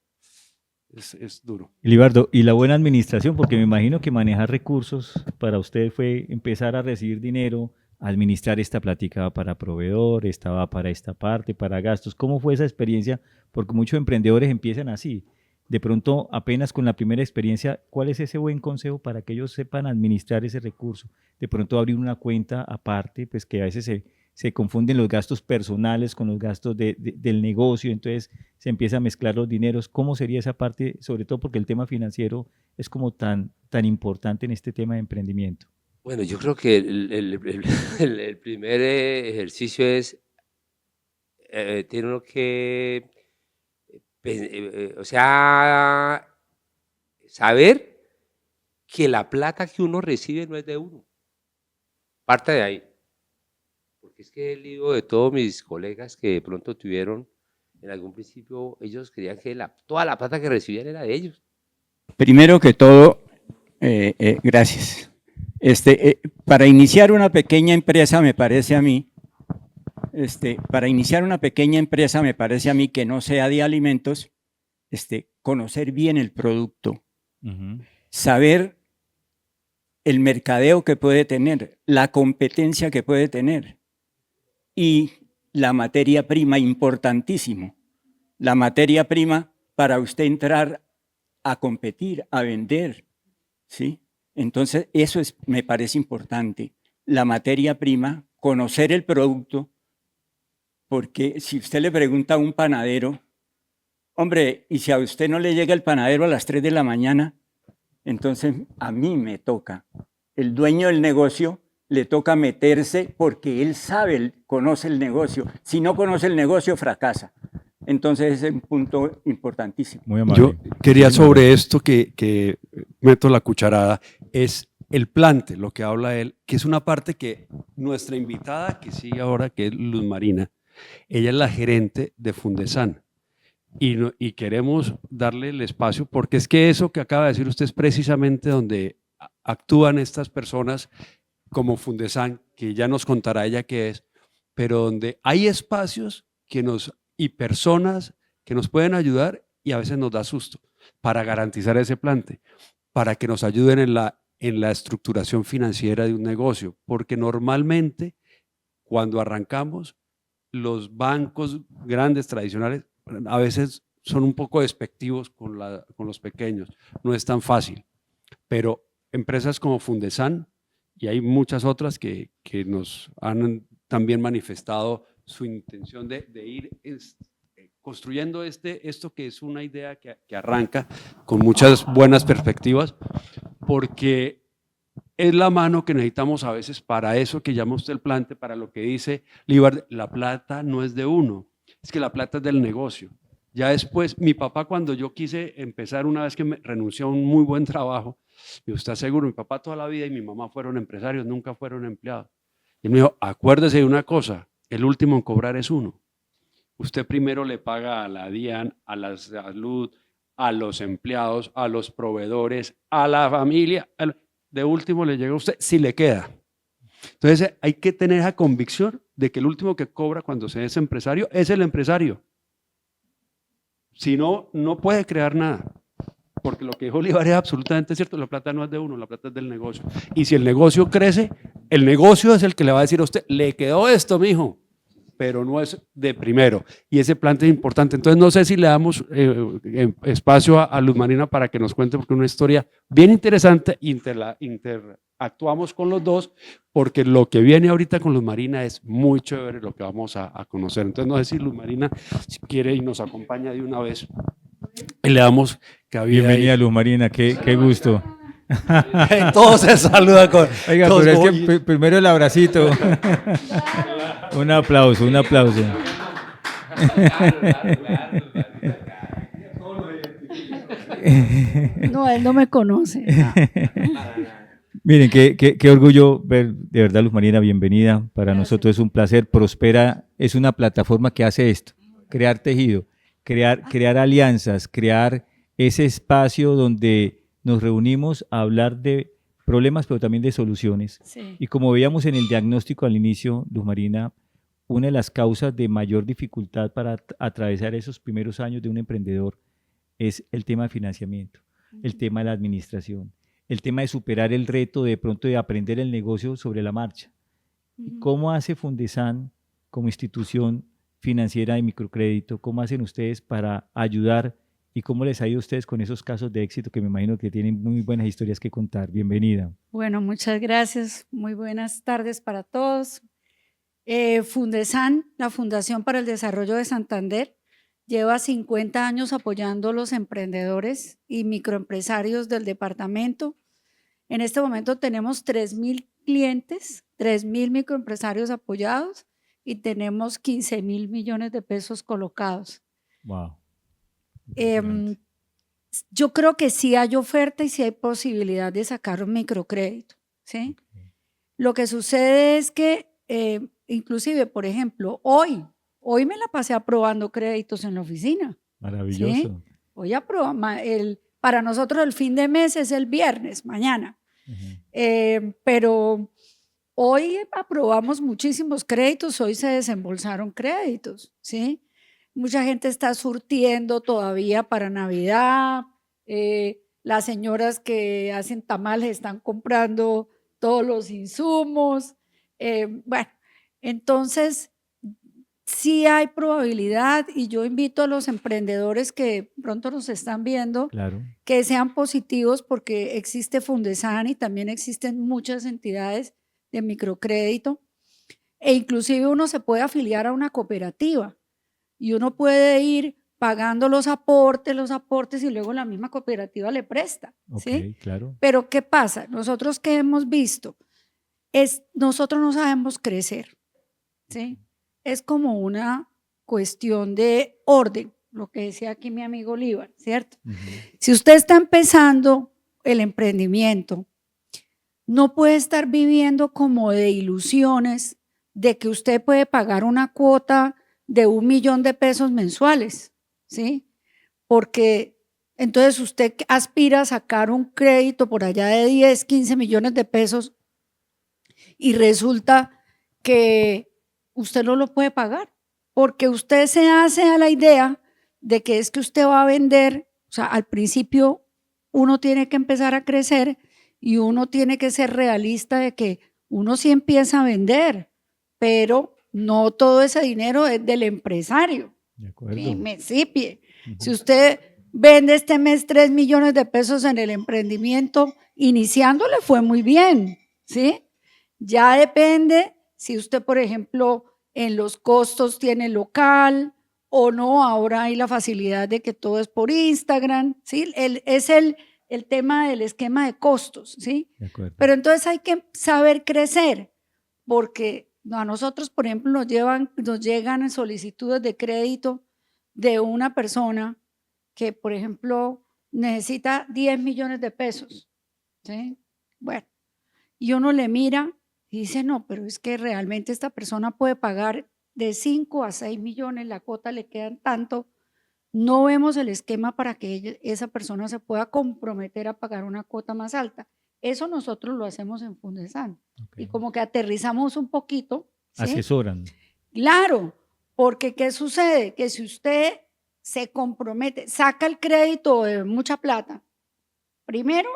es duro. Libardo, y la buena administración, porque me imagino que manejar recursos para usted fue empezar a recibir dinero, administrar esta plática para proveedor, estaba para esta parte, para gastos. ¿Cómo fue esa experiencia? Porque muchos emprendedores empiezan así. De pronto, apenas con la primera experiencia, ¿cuál es ese buen consejo para que ellos sepan administrar ese recurso? De pronto abrir una cuenta aparte, pues que a veces se confunden los gastos personales con los gastos del negocio, entonces se empieza a mezclar los dineros. ¿Cómo sería esa parte? Sobre todo porque el tema financiero es como tan importante en este tema de emprendimiento. Bueno, yo creo que el primer ejercicio es, tiene uno que, o sea, saber que la plata que uno recibe no es de uno. Parte de ahí. Porque es que he leído de todos mis colegas que de pronto tuvieron, en algún principio, ellos creían que toda la plata que recibían era de ellos. Primero que todo, gracias. Para iniciar una pequeña empresa, me parece a mí, que no sea de alimentos, conocer bien el producto, saber el mercadeo que puede tener, la competencia que puede tener y la materia prima, importantísimo. La materia prima para usted entrar a competir, a vender, ¿sí? Entonces, eso me parece importante. La materia prima, conocer el producto, porque si usted le pregunta a un panadero, hombre, y si a usted no le llega el panadero a las 3 de la mañana, entonces a mí me toca. El dueño del negocio le toca meterse porque él sabe, conoce el negocio. Si no conoce el negocio, fracasa. Entonces es un punto importantísimo. Muy amable. Yo quería sobre esto que meto la cucharada, es el plante, lo que habla él, que es una parte que nuestra invitada que sigue ahora, que es Luz Marina, ella es la gerente de Fundesan. y queremos darle el espacio, porque es que eso que acaba de decir usted es precisamente donde actúan estas personas como Fundesan, que ya nos contará ella qué es, pero donde hay espacios y personas que nos pueden ayudar y a veces nos da susto para garantizar ese plante, para que nos ayuden en la estructuración financiera de un negocio, porque normalmente cuando arrancamos, los bancos grandes tradicionales a veces son un poco despectivos con los pequeños, no es tan fácil, pero empresas como Fundesan y hay muchas otras que nos han también manifestado su intención de ir construyendo esto que es una idea que arranca con muchas buenas perspectivas, porque es la mano que necesitamos a veces para eso que llama usted el plante, para lo que dice Líbar, la plata no es de uno, es que la plata es del negocio. Ya después, mi papá cuando yo quise empezar, una vez que me renunció a un muy buen trabajo, me dijo, ¿está seguro? Mi papá toda la vida y mi mamá fueron empresarios, nunca fueron empleados. Y él me dijo, acuérdese de una cosa, el último en cobrar es uno. Usted primero le paga a la DIAN, a la salud, a los empleados, a los proveedores, a la familia, de último le llega a usted, si le queda. Entonces hay que tener esa convicción de que el último que cobra cuando se es empresario es el empresario. Si no, no puede crear nada. Porque lo que dijo Olivar es absolutamente cierto, la plata no es de uno, la plata es del negocio. Y si el negocio crece, el negocio es el que le va a decir a usted, le quedó esto, mijo, pero no es de primero. Y ese plante es importante. Entonces no sé si le damos espacio a Luz Marina para que nos cuente, porque es una historia bien interesante, interactuamos con los dos, porque lo que viene ahorita con Luz Marina es muy chévere lo que vamos a conocer. Entonces no sé si Luz Marina, si quiere y nos acompaña de una vez. Y le damos cabida. Bienvenida, ahí. Luz Marina, qué gusto. Todos se saludan con... Oiga, pero es que primero el abracito. Un aplauso, un aplauso. No, él no me conoce. Miren, qué orgullo ver, de verdad, Luz Marina, bienvenida. Para nosotros es un placer. Prospera es una plataforma que hace esto, crear tejido, crear alianzas, crear ese espacio donde nos reunimos a hablar de problemas, pero también de soluciones. Sí. Y como veíamos en el diagnóstico al inicio, Luz Marina, una de las causas de mayor dificultad para atravesar esos primeros años de un emprendedor es el tema de financiamiento, el tema de la administración, el tema de superar el reto de pronto de aprender el negocio sobre la marcha. ¿Cómo hace Fundesan como institución financiera de microcrédito? ¿Cómo hacen ustedes para ayudar y cómo les ha ido a ustedes con esos casos de éxito que me imagino que tienen muy buenas historias que contar? Bienvenida. Bueno, muchas gracias. Muy buenas tardes para todos. Fundesan, la Fundación para el Desarrollo de Santander, lleva 50 años apoyando a los emprendedores y microempresarios del departamento. En este momento tenemos 3.000 clientes, 3.000 microempresarios apoyados y tenemos 15.000 millones de pesos colocados. Wow. Yo creo que sí hay oferta y sí hay posibilidad de sacar un microcrédito, ¿sí? Okay. Lo que sucede es que, inclusive, por ejemplo, hoy me la pasé aprobando créditos en la oficina. Maravilloso. ¿Sí? Hoy para nosotros el fin de mes es el viernes, mañana. Pero hoy aprobamos muchísimos créditos, hoy se desembolsaron créditos, ¿sí? Mucha gente está surtiendo todavía para Navidad, las señoras que hacen tamales están comprando todos los insumos. Bueno, entonces sí hay probabilidad y yo invito a los emprendedores que pronto nos están viendo, claro, que sean positivos porque existe Fundesan y también existen muchas entidades de microcrédito e inclusive uno se puede afiliar a una cooperativa y uno puede ir pagando los aportes y luego la misma cooperativa le presta. Okay, ¿sí? Claro. Pero ¿qué pasa? Nosotros que hemos visto, nosotros no sabemos crecer, ¿sí? Es como una cuestión de orden, lo que decía aquí mi amigo Olivar, ¿cierto? Si usted está empezando el emprendimiento, no puede estar viviendo como de ilusiones de que usted puede pagar una cuota de 1 millón de pesos mensuales. ¿sí? Porque entonces usted aspira a sacar un crédito por allá de 10, 15 millones de pesos y resulta que usted no lo puede pagar, porque usted se hace a la idea de que es que usted va a vender, o sea, al principio uno tiene que empezar a crecer y uno tiene que ser realista de que uno sí empieza a vender, pero no todo ese dinero es del empresario. De acuerdo. Principie. Si usted vende este mes 3 millones de pesos en el emprendimiento, iniciando le fue muy bien, ¿sí? Ya depende si usted, por ejemplo, en los costos tiene local o no. Ahora hay la facilidad de que todo es por Instagram, ¿sí? Es el tema del esquema de costos, ¿sí? De acuerdo. Pero entonces hay que saber crecer, porque a nosotros, por ejemplo, nos llegan solicitudes de crédito de una persona que, por ejemplo, necesita 10 millones de pesos, ¿sí? Bueno, y uno le mira y dice, no, pero es que realmente esta persona puede pagar de 5 a 6 millones, la cuota le quedan tanto. No vemos el esquema para que esa persona se pueda comprometer a pagar una cuota más alta. Eso nosotros lo hacemos en Fundesan. Okay. Y como que aterrizamos un poquito. ¿Sí? Asesoran. Claro, porque ¿qué sucede? Que si usted se compromete, saca el crédito de mucha plata, primero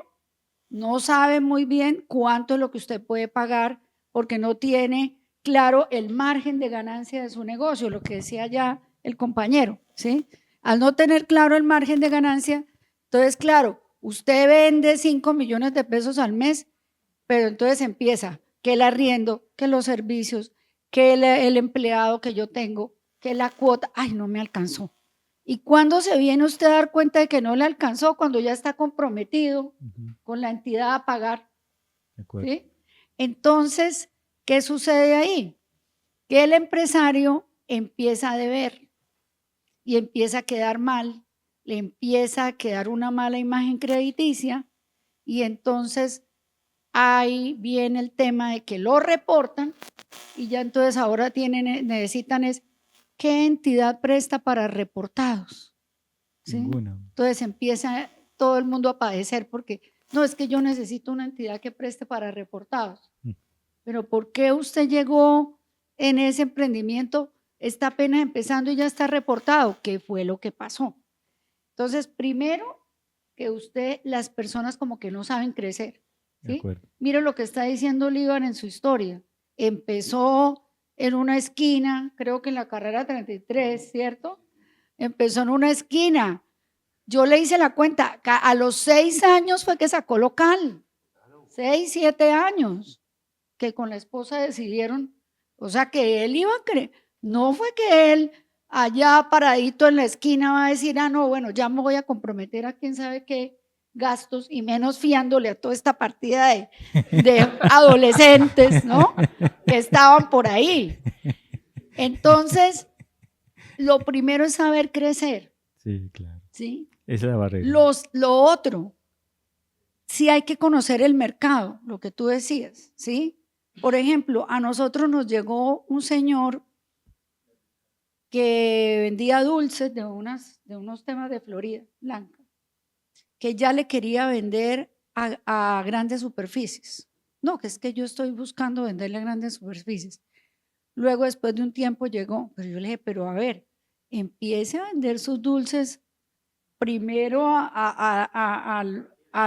no sabe muy bien cuánto es lo que usted puede pagar porque no tiene claro el margen de ganancia de su negocio, lo que decía ya el compañero, ¿sí? Al no tener claro el margen de ganancia, entonces, claro, usted vende 5 millones de pesos al mes, pero entonces empieza que el arriendo, que los servicios, que el empleado que yo tengo, que la cuota, ay, no me alcanzó. ¿Y cuándo se viene usted a dar cuenta de que no le alcanzó? Cuando ya está comprometido con la entidad a pagar. De acuerdo. ¿Sí? Entonces, ¿qué sucede ahí? Que el empresario empieza a deber y empieza a quedar mal, le empieza a quedar una mala imagen crediticia y entonces ahí viene el tema de que lo reportan y ya entonces ahora necesitan es ¿qué entidad presta para reportados? ¿Sí? Ninguna. Entonces empieza todo el mundo a padecer porque no, es que yo necesito una entidad que preste para reportados. Pero ¿por qué usted llegó en ese emprendimiento? Está apenas empezando y ya está reportado. ¿Qué fue lo que pasó? Entonces, primero, que las personas como que no saben crecer. ¿Sí? Mire lo que está diciendo Olivar en su historia. Empezó en una esquina, creo que en la carrera 33, ¿cierto? Empezó en una esquina. Yo le hice la cuenta, a los 6 años fue que sacó local. 6, 7 años, que con la esposa decidieron, o sea que él iba a creer, no fue que él allá paradito en la esquina va a decir, ah, no, bueno, ya me voy a comprometer a quién sabe qué gastos y menos fiándole a toda esta partida de adolescentes, ¿no? Que estaban por ahí. Entonces, lo primero es saber crecer. Sí, claro. ¿Sí? Esa es la barrera. Lo otro, sí hay que conocer el mercado, lo que tú decías, ¿sí? Por ejemplo, a nosotros nos llegó un señor que vendía dulces de unos temas de Florida Blanca, que ya le quería vender a grandes superficies. No, que es que yo estoy buscando venderle a grandes superficies. Luego, después de un tiempo llegó, pero yo le dije, pero a ver, empiece a vender sus dulces primero a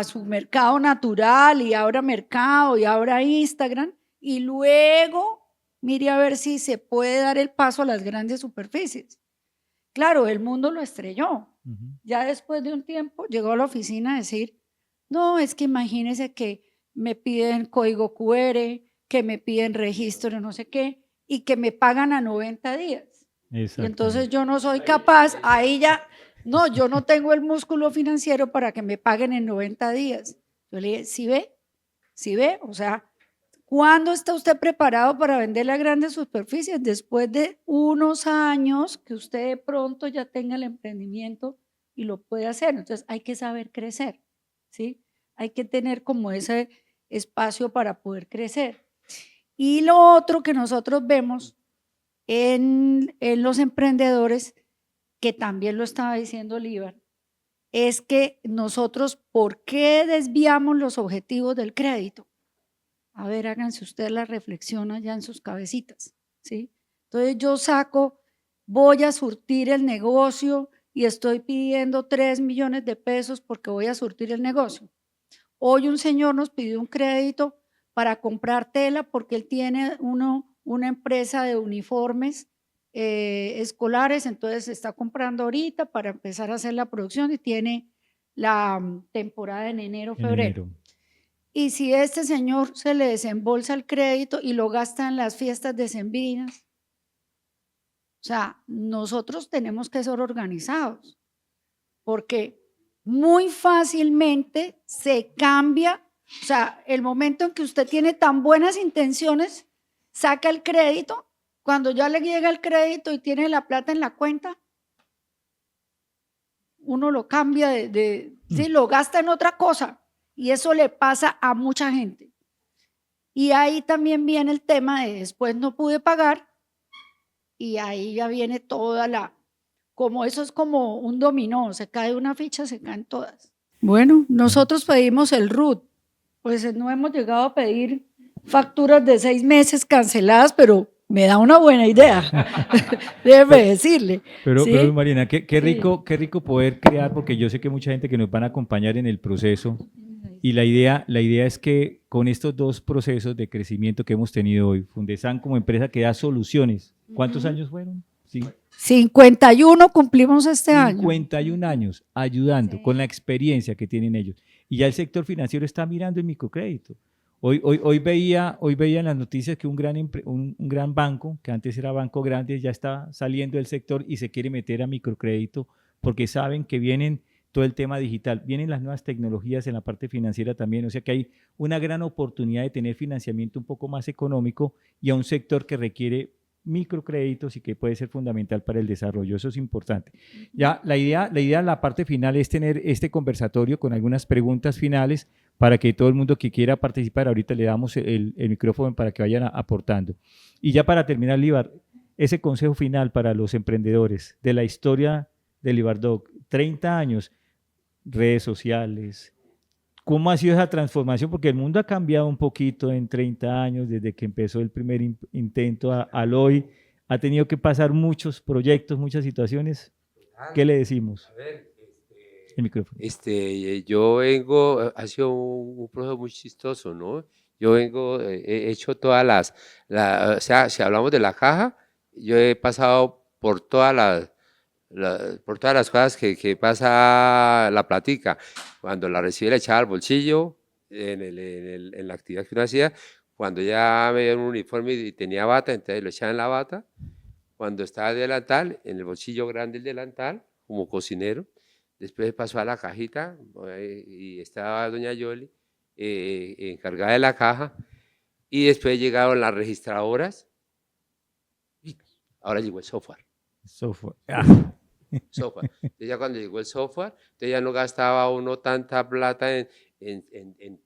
su mercado natural y abra mercado y abra Instagram y luego mire a ver si se puede dar el paso a las grandes superficies. Claro, el mundo lo estrelló. Ya después de un tiempo llegó a la oficina a decir, no, es que imagínese que me piden código QR, que me piden registro, no sé qué, y que me pagan a 90 días. Y entonces yo no soy capaz, ahí ya, no, yo no tengo el músculo financiero para que me paguen en 90 días. Yo le dije, ¿sí ve? ¿Sí ve? O sea, ¿cuándo está usted preparado para venderle a grandes superficies? Después de unos años que usted de pronto ya tenga el emprendimiento y lo puede hacer. Entonces hay que saber crecer, ¿sí? Hay que tener como ese espacio para poder crecer. Y lo otro que nosotros vemos en los emprendedores, que también lo estaba diciendo Líbar, es que nosotros, ¿por qué desviamos los objetivos del crédito? A ver, háganse ustedes la reflexión allá en sus cabecitas, ¿sí? Entonces yo saco, voy a surtir el negocio y estoy pidiendo 3 millones de pesos porque voy a surtir el negocio. Hoy un señor nos pidió un crédito para comprar tela porque él tiene una empresa de uniformes escolares, entonces está comprando ahorita para empezar a hacer la producción y tiene la temporada en enero, febrero. Y si este señor se le desembolsa el crédito y lo gasta en las fiestas decembrinas, o sea, nosotros tenemos que ser organizados, porque muy fácilmente se cambia, o sea, el momento en que usted tiene tan buenas intenciones, saca el crédito, cuando ya le llega el crédito y tiene la plata en la cuenta, uno lo cambia sí, lo gasta en otra cosa, y eso le pasa a mucha gente. Y ahí también viene el tema de después no pude pagar, y ahí ya viene toda como eso es como un dominó, se cae una ficha, se caen todas. Bueno, nosotros pedimos el RUT, pues no hemos llegado a pedir facturas de 6 meses canceladas, pero me da una buena idea, déjeme decirle. Pero, ¿sí? pero Marina, qué rico poder crear, porque yo sé que mucha gente que nos van a acompañar en el proceso, y la idea es que con estos dos procesos de crecimiento que hemos tenido hoy, Fundesan como empresa que da soluciones, ¿cuántos años fueron? Sí. 51 cumplimos este año. 51 años ayudando con la experiencia que tienen ellos. Y ya el sector financiero está mirando el microcrédito. Hoy veía en las noticias que un gran banco, que antes era Banco Grande, ya está saliendo del sector y se quiere meter a microcrédito porque saben que vienen todo el tema digital, vienen las nuevas tecnologías en la parte financiera también, o sea que hay una gran oportunidad de tener financiamiento un poco más económico y a un sector que requiere microcréditos y que puede ser fundamental para el desarrollo, eso es importante. Ya la idea, la parte final es tener este conversatorio con algunas preguntas finales para que todo el mundo que quiera participar, ahorita le damos el micrófono para que vayan aportando. Y ya para terminar, Líbar, ese consejo final para los emprendedores de la historia de Libardoc, 30 años, redes sociales, ¿cómo ha sido esa transformación? Porque el mundo ha cambiado un poquito en 30 años, desde que empezó el primer intento al hoy, ha tenido que pasar muchos proyectos, muchas situaciones. ¿Qué le decimos? A ver, el micrófono. Yo vengo, ha sido un proceso muy chistoso, ¿no? Yo vengo, he hecho todas o sea, si hablamos de la caja, yo he pasado por todas las cosas que pasa la platica. Cuando la recibí la echaba al bolsillo, en la actividad que uno hacía, cuando ya me dieron un uniforme y tenía bata, entonces lo echaba en la bata. Cuando estaba de delantal, en el bolsillo grande del delantal, como cocinero. Después pasó a la cajita y estaba doña Yoli encargada de la caja. Y después llegaron las registradoras. Y ahora llegó el software. Software. Software. Entonces ya cuando llegó el software, entonces ya no gastaba uno tanta plata en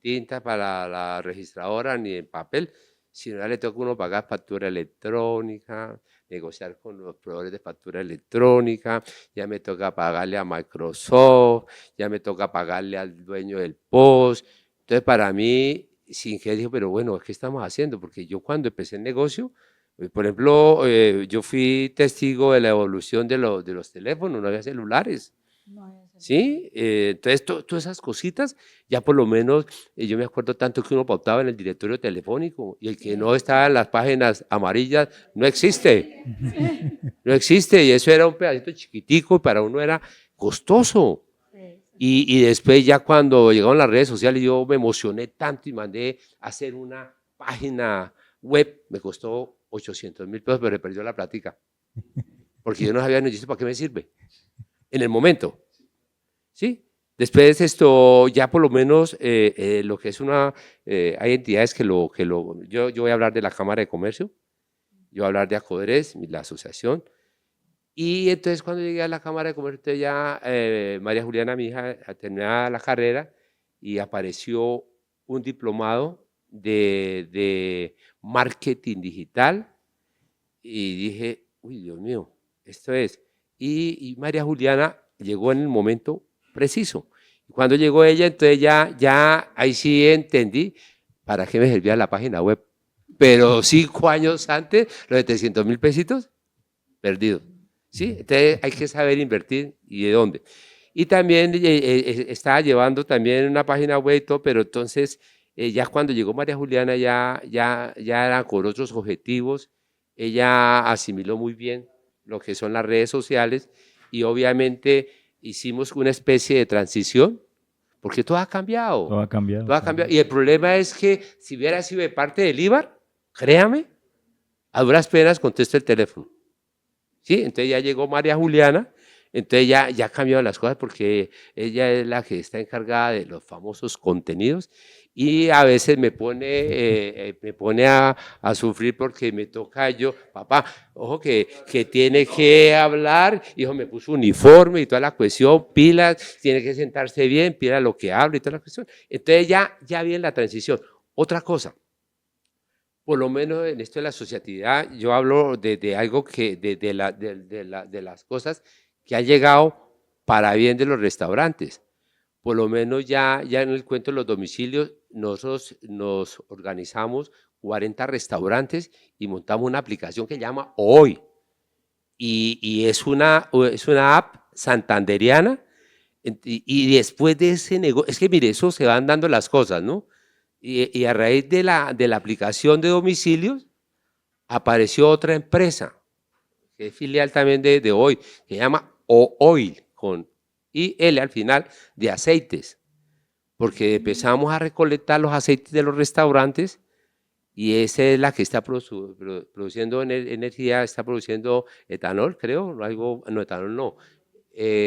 tinta para la registradora ni en papel, sino ya le toca a uno pagar factura electrónica, negociar con los proveedores de factura electrónica, ya me toca pagarle a Microsoft, ya me toca pagarle al dueño del post. Entonces para mí, sin que dijo, pero bueno, ¿qué estamos haciendo? Porque yo cuando empecé el negocio, por ejemplo, yo fui testigo de la evolución de los teléfonos, no había celulares. ¿Sí? Entonces, todas esas cositas, ya por lo menos, yo me acuerdo tanto que uno pautaba en el directorio telefónico y el que no estaba en las páginas amarillas no existe. No existe, y eso era un pedacito chiquitico y para uno era costoso. Y después ya cuando llegaron las redes sociales yo me emocioné tanto y mandé a hacer una página web, me costó 800.000 pesos, pero se perdió la plática. Porque yo no sabía ni para qué me sirve. En el momento. ¿Sí? Después esto, ya por lo menos lo que es hay entidades yo voy a hablar de la Cámara de Comercio, yo voy a hablar de Acoderes, la asociación, y entonces cuando llegué a la Cámara de Comercio, ya María Juliana, mi hija, terminaba la carrera y apareció un diplomado de marketing digital y dije, uy, Dios mío, esto es, y María Juliana llegó en el momento preciso. Cuando llegó ella, entonces ya ahí sí entendí para qué me servía la página web. Pero 5 años antes, los 700.000 pesitos, perdidos. ¿Sí? Entonces hay que saber invertir y de dónde. Y también estaba llevando también una página web y todo, pero entonces ya cuando llegó María Juliana ya era con otros objetivos. Ella asimiló muy bien lo que son las redes sociales y obviamente hicimos una especie de transición porque todo ha cambiado. Todo ha cambiado. Todo ha cambiado. Y el problema es que si hubiera sido de parte del IVAR, créame, a duras penas contesto el teléfono. ¿Sí? Entonces ya llegó María Juliana, entonces ya cambiaron las cosas porque ella es la que está encargada de los famosos contenidos y a veces me pone a sufrir porque me toca yo, papá, ojo que tiene que hablar, hijo, me puso uniforme y toda la cuestión, pilas, tiene que sentarse bien, pila lo que habla y toda la cuestión. Entonces ya viene la transición. Otra cosa, por lo menos en esto de la asociatividad, yo hablo de algo que, de las cosas que ha llegado para bien de los restaurantes. Por lo menos ya en el cuento de los domicilios, nosotros nos organizamos 40 restaurantes y montamos una aplicación que se llama Hoy. Y es una app santanderiana. Y después de ese negocio, es que mire, eso se van dando las cosas, ¿no? Y a raíz de la aplicación de domicilios, apareció otra empresa, que es filial también de Hoy, que se llama Oil, con IL al final, de aceites, porque empezamos a recolectar los aceites de los restaurantes y esa es la que está produciendo energía, está produciendo etanol, creo, no, etanol no,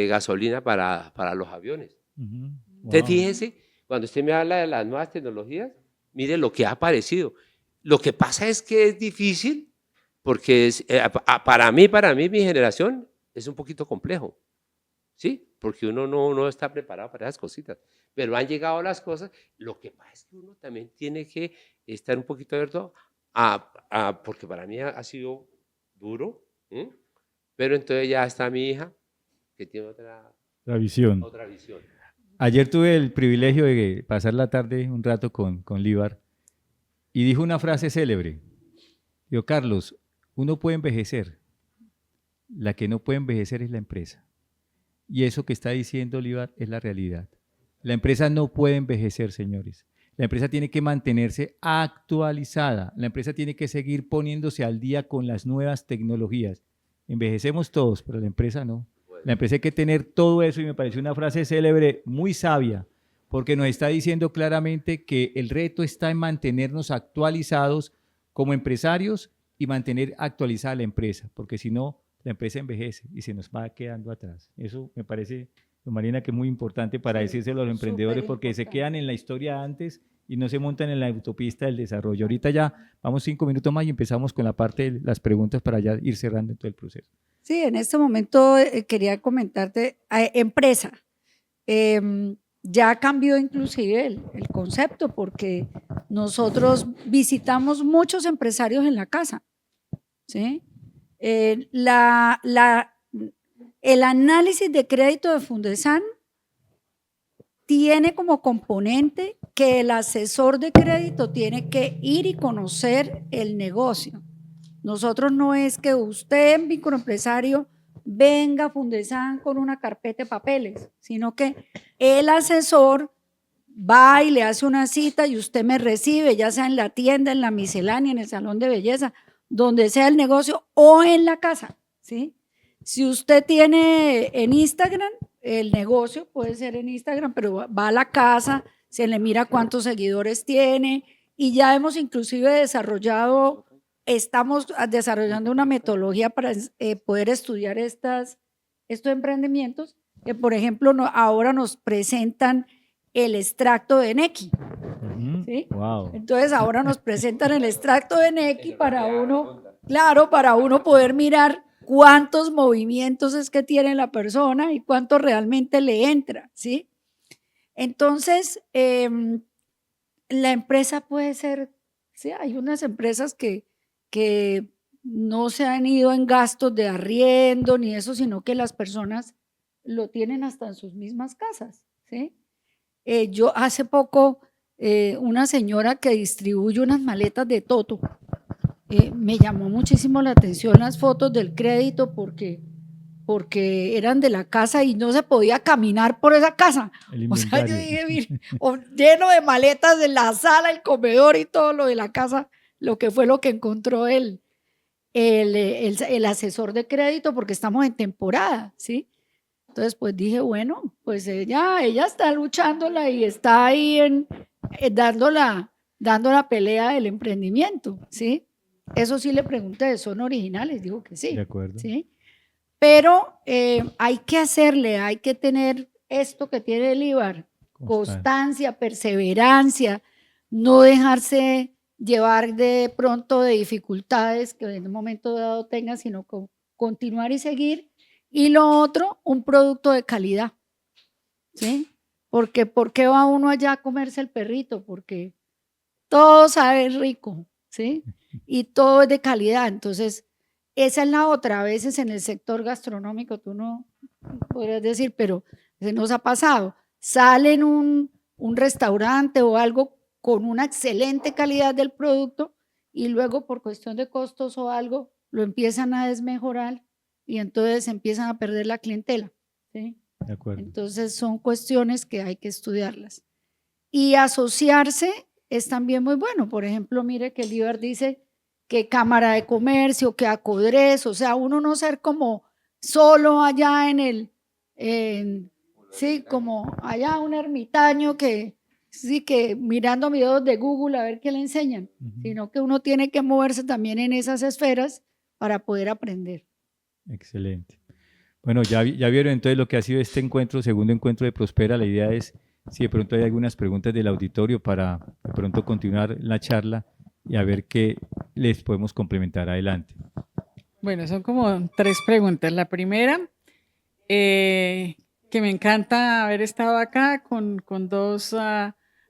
gasolina para los aviones. Wow. Entonces, fíjese, cuando usted me habla de las nuevas tecnologías, mire lo que ha aparecido. Lo que pasa es que es difícil, porque para mí, mi generación, es un poquito complejo, ¿sí? Porque uno no está preparado para esas cositas. Pero han llegado las cosas. Lo que pasa es que uno también tiene que estar un poquito abierto porque para mí ha sido duro, ¿eh? Pero entonces ya está mi hija, que tiene otra visión. Ayer tuve el privilegio de pasar la tarde un rato con Líbar y dijo una frase célebre. Dijo, Carlos, uno puede envejecer, la que no puede envejecer es la empresa. Y eso que está diciendo Líbar es la realidad. La empresa no puede envejecer, señores. La empresa tiene que mantenerse actualizada. La empresa tiene que seguir poniéndose al día con las nuevas tecnologías. Envejecemos todos, pero la empresa no. La empresa hay que tener todo eso y me pareció una frase célebre, muy sabia, porque nos está diciendo claramente que el reto está en mantenernos actualizados como empresarios y mantener actualizada la empresa, porque si no, la empresa envejece y se nos va quedando atrás. Eso me parece, Marina, que es muy importante para decírselo a los emprendedores porque se quedan en la historia antes y no se montan en la autopista del desarrollo. Ahorita ya vamos 5 minutos más y empezamos con la parte de las preguntas para ya ir cerrando todo el proceso. Sí, en este momento quería comentarte, empresa, ya cambió inclusive el concepto porque nosotros visitamos muchos empresarios en la casa, ¿sí? El análisis de crédito de Fundesan tiene como componente que el asesor de crédito tiene que ir y conocer el negocio. Nosotros no es que usted, microempresario, venga a Fundesan con una carpeta de papeles, sino que el asesor va y le hace una cita y usted me recibe, ya sea en la tienda, en la miscelánea, en el salón de belleza, donde sea el negocio o en la casa, ¿sí? Si usted tiene en Instagram, el negocio puede ser en Instagram, pero va a la casa, se le mira cuántos seguidores tiene y ya hemos inclusive estamos desarrollando una metodología para poder estudiar estos emprendimientos que, por ejemplo, ahora nos presentan el extracto de Nequi. ¿Sí? Wow. Entonces ahora nos presentan el extracto de Nequi para uno poder mirar cuántos movimientos es que tiene la persona y cuánto realmente le entra, ¿sí? Entonces, la empresa puede ser, sí, hay unas empresas que no se han ido en gastos de arriendo ni eso, sino que las personas lo tienen hasta en sus mismas casas, ¿sí? Yo hace poco, una señora que distribuye unas maletas de Toto, me llamó muchísimo la atención las fotos del crédito porque eran de la casa y no se podía caminar por esa casa. El O sea, yo inventario. dije, mire, lleno de maletas de la sala, el comedor y todo lo de la casa, lo que fue lo que encontró el asesor de crédito, porque estamos en temporada, ¿sí? Entonces, pues dije, bueno, pues ella está luchándola y está ahí dando la pelea del emprendimiento, ¿sí? Eso sí le pregunté, ¿son originales? Dijo que sí. De acuerdo. ¿Sí? Pero hay que hacerle, hay que tener esto que tiene el IBAR, constancia, perseverancia, no dejarse llevar de pronto de dificultades que en un momento dado tenga, sino continuar y seguir. Y lo otro, un producto de calidad, ¿sí? Porque ¿por qué va uno allá a comerse el perrito? Porque todo sabe rico, ¿sí? Y todo es de calidad. Entonces, esa es la otra. A veces en el sector gastronómico, tú no podrías decir, pero se nos ha pasado. Sale en un restaurante o algo con una excelente calidad del producto y luego por cuestión de costos o algo lo empiezan a desmejorar y entonces empiezan a perder la clientela, ¿sí? De acuerdo. Entonces son cuestiones que hay que estudiarlas. Y asociarse es también muy bueno. Por ejemplo, mire que el IBAR dice que Cámara de Comercio, que Acodres, o sea, uno no ser como solo allá sí, como allá un ermitaño que, sí, que mirando videos de Google a ver qué le enseñan, sino que uno tiene que moverse también en esas esferas para poder aprender. Excelente. Bueno, ya vieron entonces lo que ha sido este encuentro, segundo encuentro de Prospera. La idea es, si de pronto hay algunas preguntas del auditorio para de pronto continuar la charla y a ver qué les podemos complementar. Adelante. Bueno, son como 3 preguntas. La primera, que me encanta haber estado acá con 2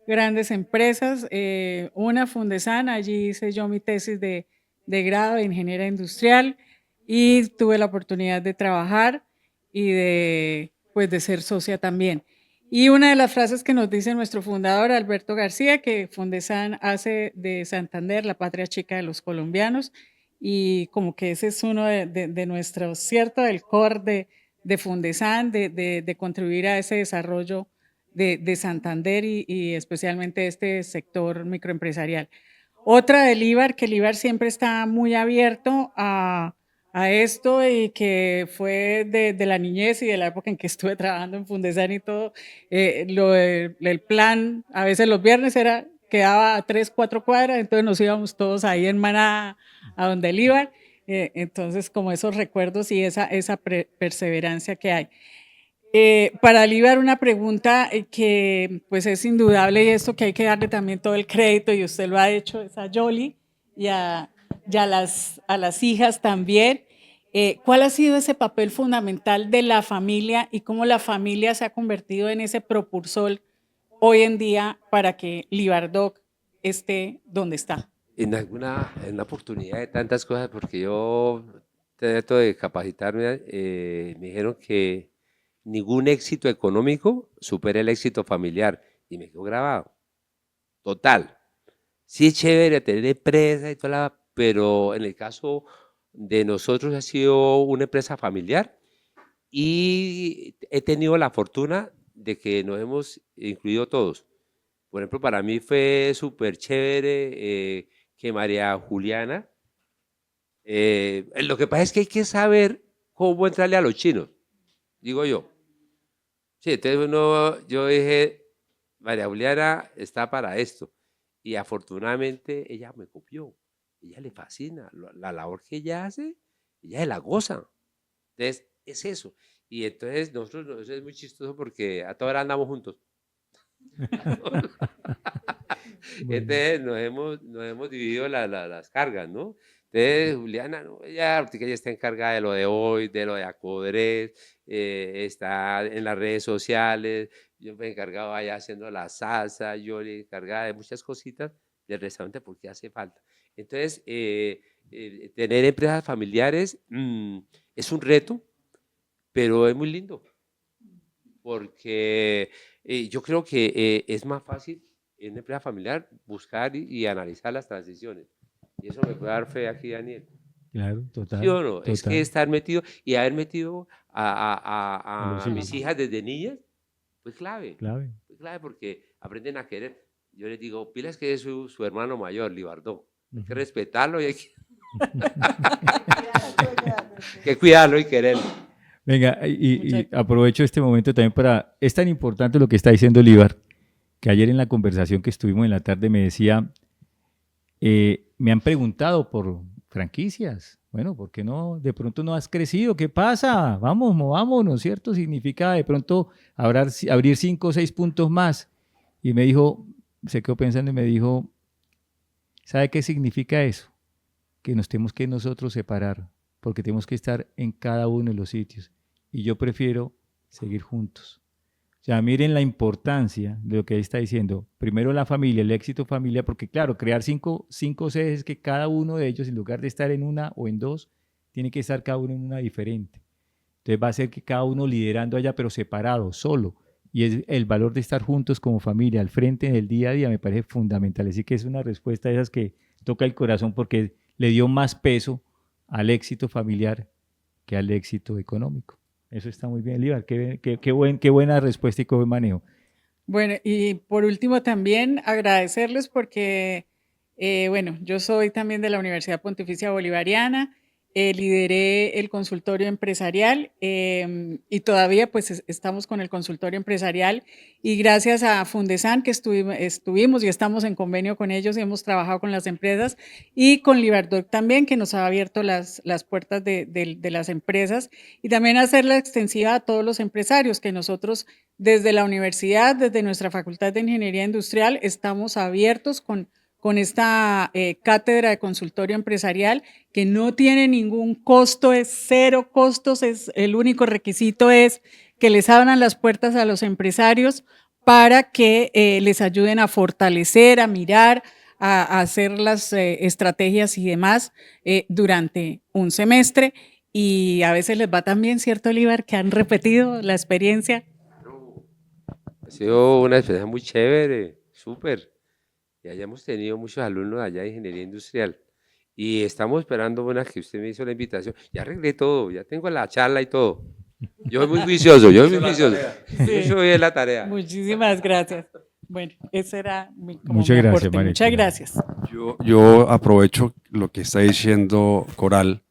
grandes empresas. Una, Fundesan, allí hice yo mi tesis de grado de ingeniera industrial y tuve la oportunidad de trabajar y de ser socia también. Y una de las frases que nos dice nuestro fundador, Alberto García, que Fundesan hace de Santander la patria chica de los colombianos, y como que ese es uno de nuestros, ¿cierto?, del core de Fundesan, de contribuir a ese desarrollo de Santander y especialmente este sector microempresarial. Otra del IBAR, que el IBAR siempre está muy abierto a esto y que fue de la niñez y de la época en que estuve trabajando en Fundesan y todo. El plan, a veces los viernes quedaba a 3, 4 cuadras, entonces nos íbamos todos ahí en manada a donde el IBAR. Entonces, como esos recuerdos y esa perseverancia que hay. Para el IBAR, una pregunta que pues es indudable, y esto que hay que darle también todo el crédito, y usted lo ha hecho, es a Yoli y a las hijas también. ¿Cuál ha sido ese papel fundamental de la familia y cómo la familia se ha convertido en ese propulsor hoy en día para que Libardoc esté donde está? En una oportunidad de tantas cosas, porque yo trato de capacitarme, me dijeron que ningún éxito económico supera el éxito familiar, y me quedó grabado. Total. Sí es chévere tener empresa y toda pero en el caso de nosotros ha sido una empresa familiar y he tenido la fortuna de que nos hemos incluido todos. Por ejemplo, para mí fue súper chévere que María Juliana, lo que pasa es que hay que saber cómo entrarle a los chinos, digo yo. Sí, entonces yo dije, María Juliana está para esto. Y afortunadamente ella me copió. Ella le fascina. La labor que ella hace, ella se la goza. Entonces, es eso. Y entonces nosotros es muy chistoso porque a toda hora andamos juntos. Entonces nos hemos dividido las cargas, ¿no? Entonces Juliana, ¿no? Ella está encargada de lo de hoy, de lo de Acodres, está en las redes sociales, yo me he encargado allá haciendo la salsa, yo le he encargado de muchas cositas del restaurante porque hace falta. Entonces tener empresas familiares es un reto, pero es muy lindo, porque yo creo que es más fácil en una empresa familiar buscar y analizar las transiciones. Y eso me puede dar fe aquí, Daniel. Claro, total. ¿Sí o no? Es total. que estar metido y haber metido los a mis hijos. hijas desde niñas fue clave. Clave. Fue clave porque aprenden a querer. Yo les digo, pilas que es su hermano mayor, Libardó. Hay que respetarlo y hay que cuidarlo y quererlo. Venga, y aprovecho este momento también para, es tan importante lo que está diciendo Líbar, que ayer en la conversación que estuvimos en la tarde me decía, me han preguntado por franquicias. Bueno, ¿por qué no? De pronto no has crecido, ¿qué pasa? Vamos, movámonos, ¿cierto? Significa de pronto abrir 5 o 6 puntos más. Y me dijo, se quedó pensando y me dijo, ¿sabe qué significa eso? Que nos tenemos que nosotros separar, porque tenemos que estar en cada uno de los sitios. Y yo prefiero seguir juntos. O sea, miren la importancia de lo que él está diciendo. Primero la familia, el éxito familiar, porque claro, crear cinco sedes que cada uno de ellos, en lugar de estar en una o en dos, tiene que estar cada uno en una diferente. Entonces va a ser que cada uno liderando allá, pero separado, solo. Y es el valor de estar juntos como familia, al frente del día a día, me parece fundamental. Así que es una respuesta de esas que toca el corazón porque le dio más peso al éxito familiar que al éxito económico. Eso está muy bien, Líbar. Qué buena respuesta y qué buen manejo. Bueno, y por último también agradecerles porque, bueno, yo soy también de la Universidad Pontificia Bolivariana, lideré el consultorio empresarial y todavía pues estamos con el consultorio empresarial y gracias a Fundesan que estuvimos y estamos en convenio con ellos y hemos trabajado con las empresas y con Libardoc también que nos ha abierto las puertas de las empresas y también hacerla extensiva a todos los empresarios que nosotros desde la universidad, desde nuestra Facultad de Ingeniería Industrial estamos abiertos con esta cátedra de consultorio empresarial que no tiene ningún costo, es cero costos, el único requisito es que les abran las puertas a los empresarios para que les ayuden a fortalecer, a mirar, a hacer las estrategias y demás durante un semestre y a veces les va tan bien, ¿cierto, Líbar? Que han repetido la experiencia. Ha sido una experiencia muy chévere, súper. Y hayamos tenido muchos alumnos allá de ingeniería industrial. Y estamos esperando una que usted me hizo la invitación. Ya arreglé todo, ya tengo la charla y todo. Yo soy muy juicioso, yo soy muy juicioso. Yo soy bien la tarea. Muchísimas gracias. Bueno, ese era mi Muchas gracias, aporte. María. Muchas gracias. Yo aprovecho lo que está diciendo Coral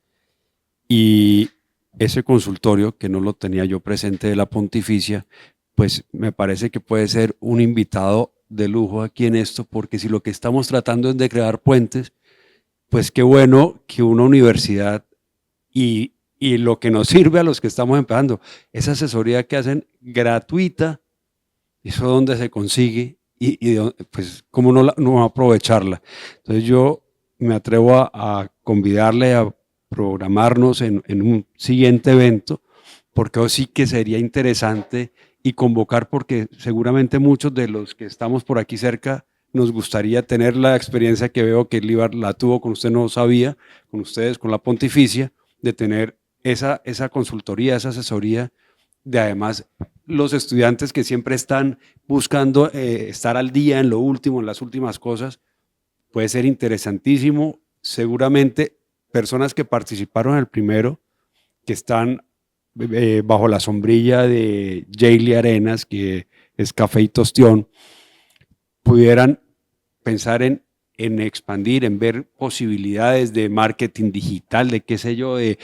y ese consultorio que no lo tenía yo presente de la Pontificia, pues me parece que puede ser un invitado de lujo aquí en esto, porque si lo que estamos tratando es de crear puentes, pues qué bueno que una universidad y lo que nos sirve a los que estamos empezando, esa asesoría que hacen gratuita, eso es donde se consigue y pues cómo no aprovecharla. Entonces yo me atrevo a convidarle a programarnos en un siguiente evento, porque sí que sería interesante y convocar, porque seguramente muchos de los que estamos por aquí cerca nos gustaría tener la experiencia que veo que Líbar la tuvo con usted, no sabía, con ustedes, con la Pontificia, de tener esa consultoría, esa asesoría, de además los estudiantes que siempre están buscando estar al día en lo último, en las últimas cosas, puede ser interesantísimo. Seguramente personas que participaron en el primero, que están bajo la sombrilla de Jaylee Arenas, que es Café y Tostión, pudieran pensar en expandir, en ver posibilidades de marketing digital, de qué sé yo, de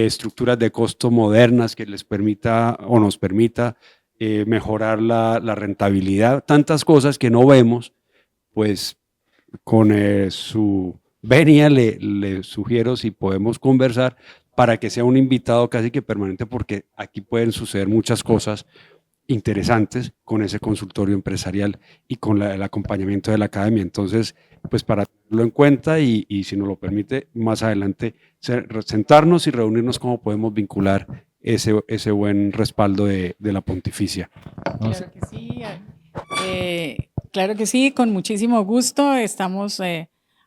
estructuras de costo modernas que les permita o nos permita mejorar la rentabilidad, tantas cosas que no vemos, pues con su venia le sugiero si podemos conversar para que sea un invitado casi que permanente, porque aquí pueden suceder muchas cosas interesantes con ese consultorio empresarial y con el acompañamiento de la academia. Entonces, pues para tenerlo en cuenta y si nos lo permite, más adelante sentarnos y reunirnos cómo podemos vincular ese buen respaldo de la Pontificia. Claro que sí, con muchísimo gusto. Estamos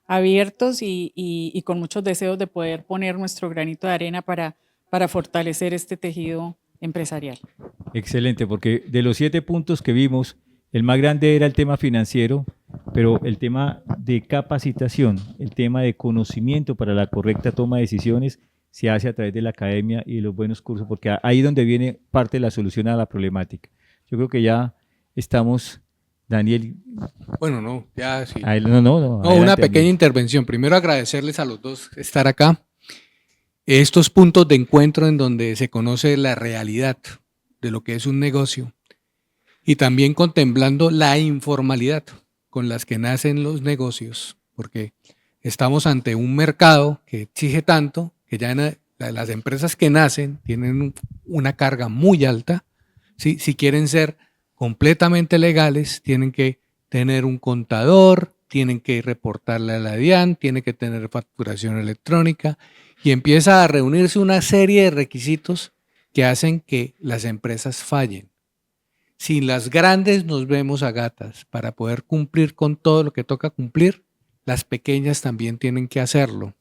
abiertos y con muchos deseos de poder poner nuestro granito de arena para fortalecer este tejido empresarial. Excelente, porque de los 7 puntos que vimos, el más grande era el tema financiero, pero el tema de capacitación, el tema de conocimiento para la correcta toma de decisiones se hace a través de la academia y de los buenos cursos, porque ahí es donde viene parte de la solución a la problemática. Yo creo que ya estamos, Daniel. Bueno, no, ya sí. No, una adelante, pequeña Daniel. intervención. Primero agradecerles a los dos estar acá. Estos puntos de encuentro en donde se conoce la realidad de lo que es un negocio y también contemplando la informalidad con las que nacen los negocios, porque estamos ante un mercado que exige tanto que ya las empresas que nacen tienen una carga muy alta. ¿Sí? Si quieren ser completamente legales, tienen que tener un contador, tienen que reportarle a la DIAN, tienen que tener facturación electrónica y empieza a reunirse una serie de requisitos que hacen que las empresas fallen. Si las grandes nos vemos a gatas para poder cumplir con todo lo que toca cumplir, las pequeñas también tienen que hacerlo.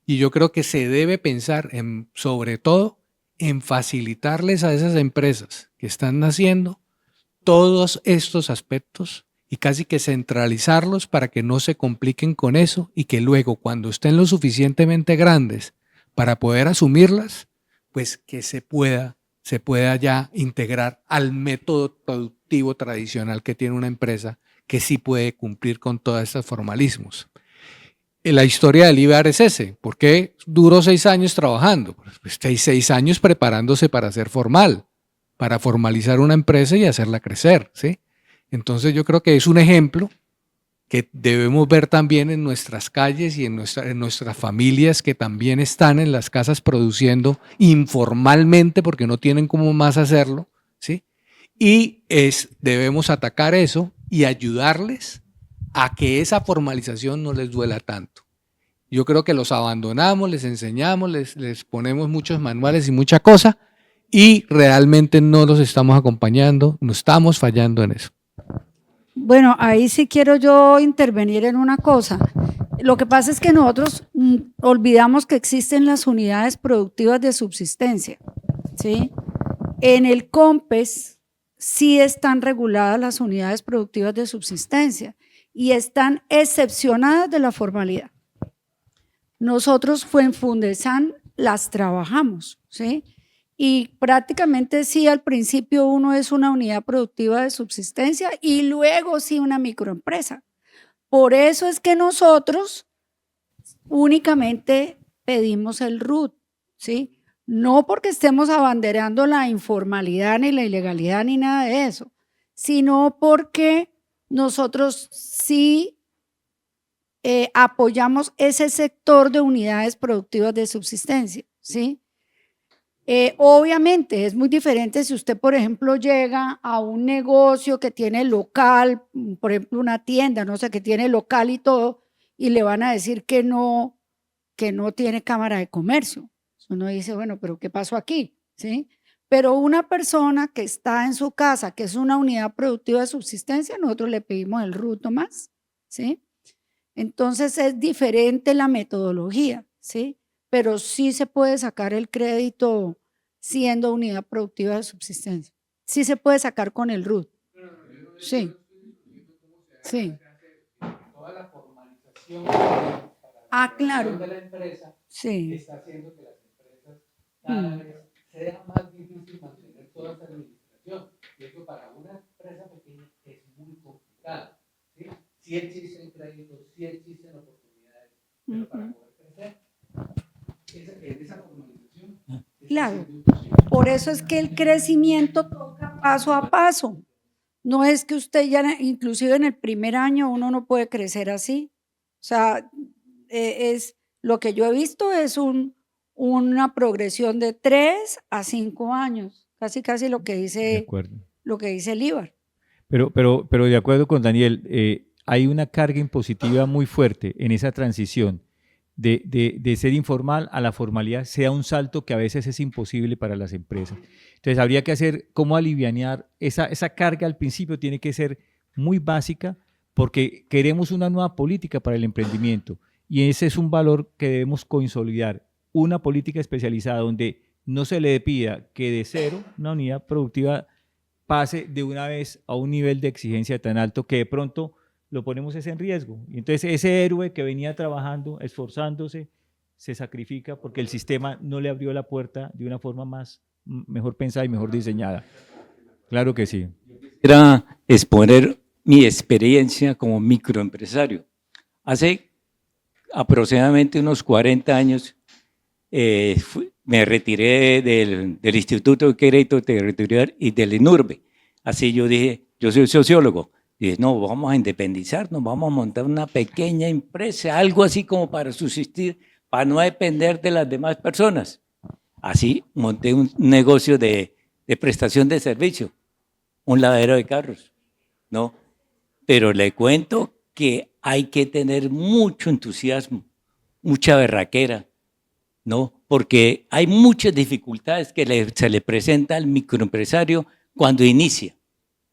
Y yo creo que se debe pensar sobre todo en facilitarles a esas empresas que están naciendo todos estos aspectos y casi que centralizarlos para que no se compliquen con eso y que luego cuando estén lo suficientemente grandes para poder asumirlas, pues que se pueda ya integrar al método productivo tradicional que tiene una empresa que sí puede cumplir con todos estos formalismos. La historia del IBAR es ese. ¿Por qué duró 6 años trabajando? Pues 6 años preparándose para ser formal, para formalizar una empresa y hacerla crecer, ¿sí? Entonces yo creo que es un ejemplo que debemos ver también en nuestras calles y en nuestras familias que también están en las casas produciendo informalmente porque no tienen cómo más hacerlo, ¿sí? Y debemos atacar eso y ayudarles a que esa formalización no les duela tanto. Yo creo que los abandonamos, les enseñamos, les ponemos muchos manuales y mucha cosa y realmente no los estamos acompañando, no estamos fallando en eso. Bueno, ahí sí quiero yo intervenir en una cosa. Lo que pasa es que nosotros olvidamos que existen las unidades productivas de subsistencia, ¿sí? En el COMPES sí están reguladas las unidades productivas de subsistencia y están excepcionadas de la formalidad. Nosotros en Fundesan las trabajamos, ¿sí? Y prácticamente sí, al principio uno es una unidad productiva de subsistencia y luego sí una microempresa. Por eso es que nosotros únicamente pedimos el RUT, ¿sí? No porque estemos abanderando la informalidad ni la ilegalidad ni nada de eso, sino porque nosotros sí apoyamos ese sector de unidades productivas de subsistencia, ¿sí? Obviamente es muy diferente si usted, por ejemplo, llega a un negocio que tiene local, por ejemplo, una tienda, no sé, que tiene local y todo, y le van a decir que no tiene cámara de comercio. Uno dice, bueno, pero ¿qué pasó aquí? ¿Sí? Pero una persona que está en su casa, que es una unidad productiva de subsistencia, nosotros le pedimos el RUT más, ¿sí? Entonces es diferente la metodología, ¿sí? Pero sí se puede sacar el crédito siendo unidad productiva de subsistencia. Sí se puede sacar con el RUT. Sí. Sí. Toda la formalización claro. de la empresa sí. Está haciendo que las empresas cada vez sea más difícil mantener toda esa administración. Y eso para una empresa pequeña es muy complicado. ¿Sí? Sí existen créditos, sí existen oportunidades, pero para poder crecer, esa formalización. Claro, por eso es que el crecimiento toca paso a paso. No es que usted ya, inclusive en el primer año, uno no puede crecer así. O sea, es lo que yo he visto es una progresión de 3 a 5 años, casi lo que dice el IBAR. Pero de acuerdo con Daniel, hay una carga impositiva muy fuerte en esa transición de ser informal a la formalidad, sea un salto que a veces es imposible para las empresas. Entonces habría que hacer cómo alivianar esa carga al principio, tiene que ser muy básica porque queremos una nueva política para el emprendimiento y ese es un valor que debemos consolidar, una política especializada donde no se le pida que de cero una unidad productiva pase de una vez a un nivel de exigencia tan alto que de pronto lo ponemos en riesgo. Y entonces ese héroe que venía trabajando, esforzándose, se sacrifica porque el sistema no le abrió la puerta de una forma mejor pensada y mejor diseñada. Claro que sí. Quisiera exponer mi experiencia como microempresario. Hace aproximadamente unos 40 años me retiré del Instituto de Crédito Territorial y del INURBE. Así yo dije, yo soy sociólogo. Dije, no, vamos a independizarnos, vamos a montar una pequeña empresa, algo así como para subsistir, para no depender de las demás personas. Así monté un negocio de prestación de servicio, un lavadero de carros, ¿no? Pero le cuento que hay que tener mucho entusiasmo, mucha berraquera, ¿no? Porque hay muchas dificultades que se le presenta al microempresario cuando inicia,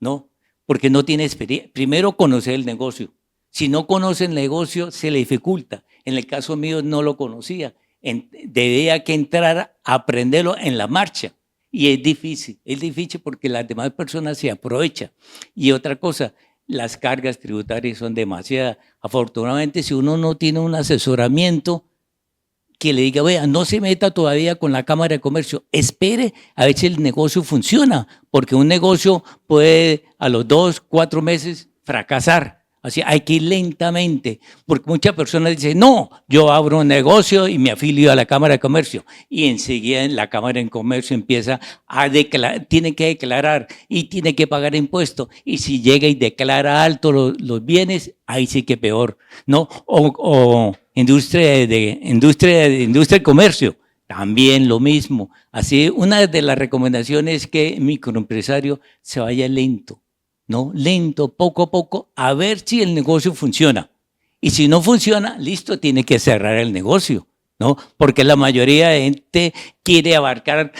¿no? Porque no tiene experiencia. Primero, conocer el negocio. Si no conoce el negocio, se le dificulta. En el caso mío, no lo conocía. Debía que entrar a aprenderlo en la marcha. Y es difícil porque las demás personas se aprovechan. Y otra cosa, las cargas tributarias son demasiadas. Afortunadamente, si uno no tiene un asesoramiento que le diga, vea, no se meta todavía con la Cámara de Comercio, espere a ver si el negocio funciona, porque un negocio puede a los 2, 4 meses fracasar. Así hay que ir lentamente, porque muchas personas dicen, no, yo abro un negocio y me afilio a la Cámara de Comercio. Y enseguida en la Cámara de Comercio empieza a declarar, tiene que declarar y tiene que pagar impuestos. Y si llega y declara alto los bienes, ahí sí que peor, ¿no? O industria del comercio, también lo mismo. Así, una de las recomendaciones es que el microempresario se vaya lento, ¿no? Lento, poco a poco, a ver si el negocio funciona. Y si no funciona, listo, tiene que cerrar el negocio, ¿no? Porque la mayoría de gente quiere abarcar,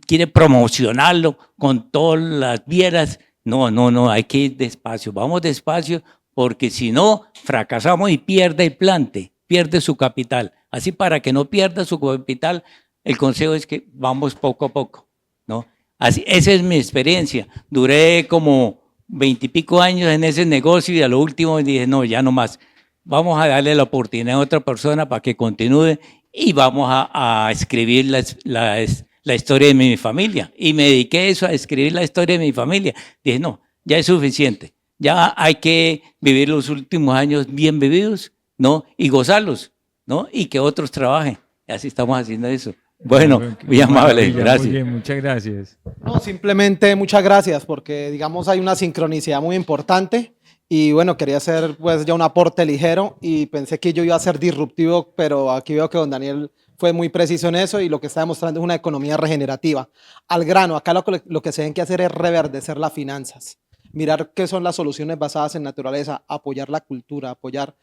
quiere promocionarlo con todas las vieras. No, hay que ir despacio, vamos despacio, porque si no, fracasamos y pierde el plante, pierde su capital. Así, para que no pierda su capital, el consejo es que vamos poco a poco, ¿no? Así, esa es mi experiencia. Duré como 20 y pico años en ese negocio y a lo último dije, no, ya no más. Vamos a darle la oportunidad a otra persona para que continúe y vamos a escribir la historia de mi familia. Y me dediqué a eso, a escribir la historia de mi familia. Dije, no, ya es suficiente. Ya hay que vivir los últimos años bien vividos, ¿no? Y gozarlos, ¿no? Y que otros trabajen. Y así estamos haciendo eso. Bueno, muy amable, gracias. Muy bien, muchas gracias. No, simplemente muchas gracias porque, digamos, hay una sincronicidad muy importante y, bueno, quería hacer, pues, ya un aporte ligero y pensé que yo iba a ser disruptivo, pero aquí veo que don Daniel fue muy preciso en eso y lo que está demostrando es una economía regenerativa. Al grano, acá lo que se tiene que hacer es reverdecer las finanzas, mirar qué son las soluciones basadas en naturaleza, apoyar la cultura, apoyar,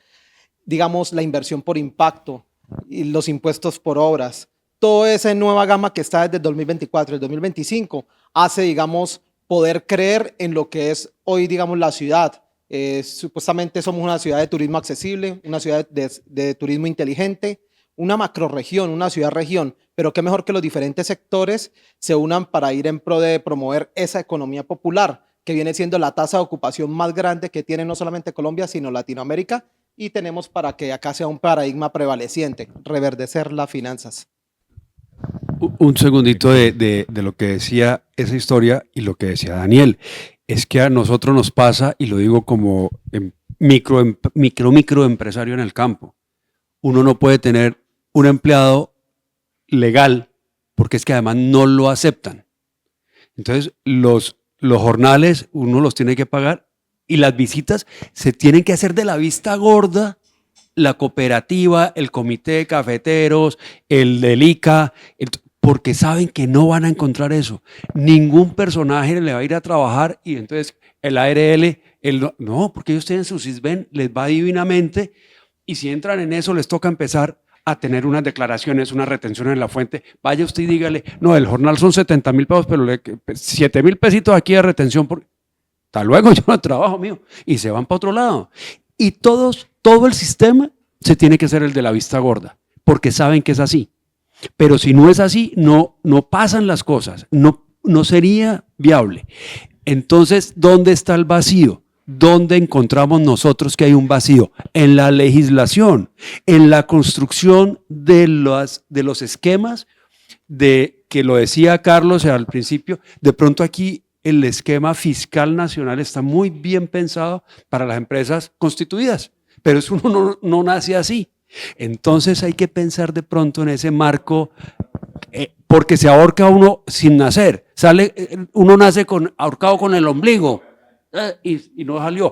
digamos, la inversión por impacto y los impuestos por obras. Toda esa nueva gama que está desde el 2024, el 2025, hace, digamos, poder creer en lo que es hoy, digamos, la ciudad. Supuestamente somos una ciudad de turismo accesible, una ciudad de turismo inteligente, una macroregión, una ciudad-región, pero qué mejor que los diferentes sectores se unan para ir en pro de promover esa economía popular, que viene siendo la tasa de ocupación más grande que tiene no solamente Colombia, sino Latinoamérica, y tenemos para que acá sea un paradigma prevaleciente, reverdecer las finanzas. Un segundito de lo que decía esa historia y lo que decía Daniel. Es que a nosotros nos pasa, y lo digo como microempresario en el campo, uno no puede tener un empleado legal porque es que además no lo aceptan. Entonces los jornales uno los tiene que pagar y las visitas se tienen que hacer de la vista gorda. La cooperativa, el comité de cafeteros, el del ICA, porque saben que no van a encontrar eso. Ningún personaje le va a ir a trabajar y entonces el ARL, no, porque ellos tienen su SISBEN, les va divinamente y si entran en eso les toca empezar a tener unas declaraciones, unas retenciones en la fuente. Vaya usted y dígale, no, el jornal son 70.000 pesos, pero 7.000 pesitos aquí de retención. hasta luego, yo no trabajo mío, y se van para otro lado. Y todo el sistema se tiene que ser el de la vista gorda, porque saben que es así. Pero si no es así, no pasan las cosas, no sería viable. Entonces, ¿dónde está el vacío? ¿Dónde encontramos nosotros que hay un vacío? En la legislación, en la construcción de los esquemas, que lo decía Carlos al principio, de pronto aquí el esquema fiscal nacional está muy bien pensado para las empresas constituidas, pero eso uno no nace así. Entonces hay que pensar de pronto en ese marco, porque se ahorca uno sin nacer, uno nace ahorcado con el ombligo y no salió,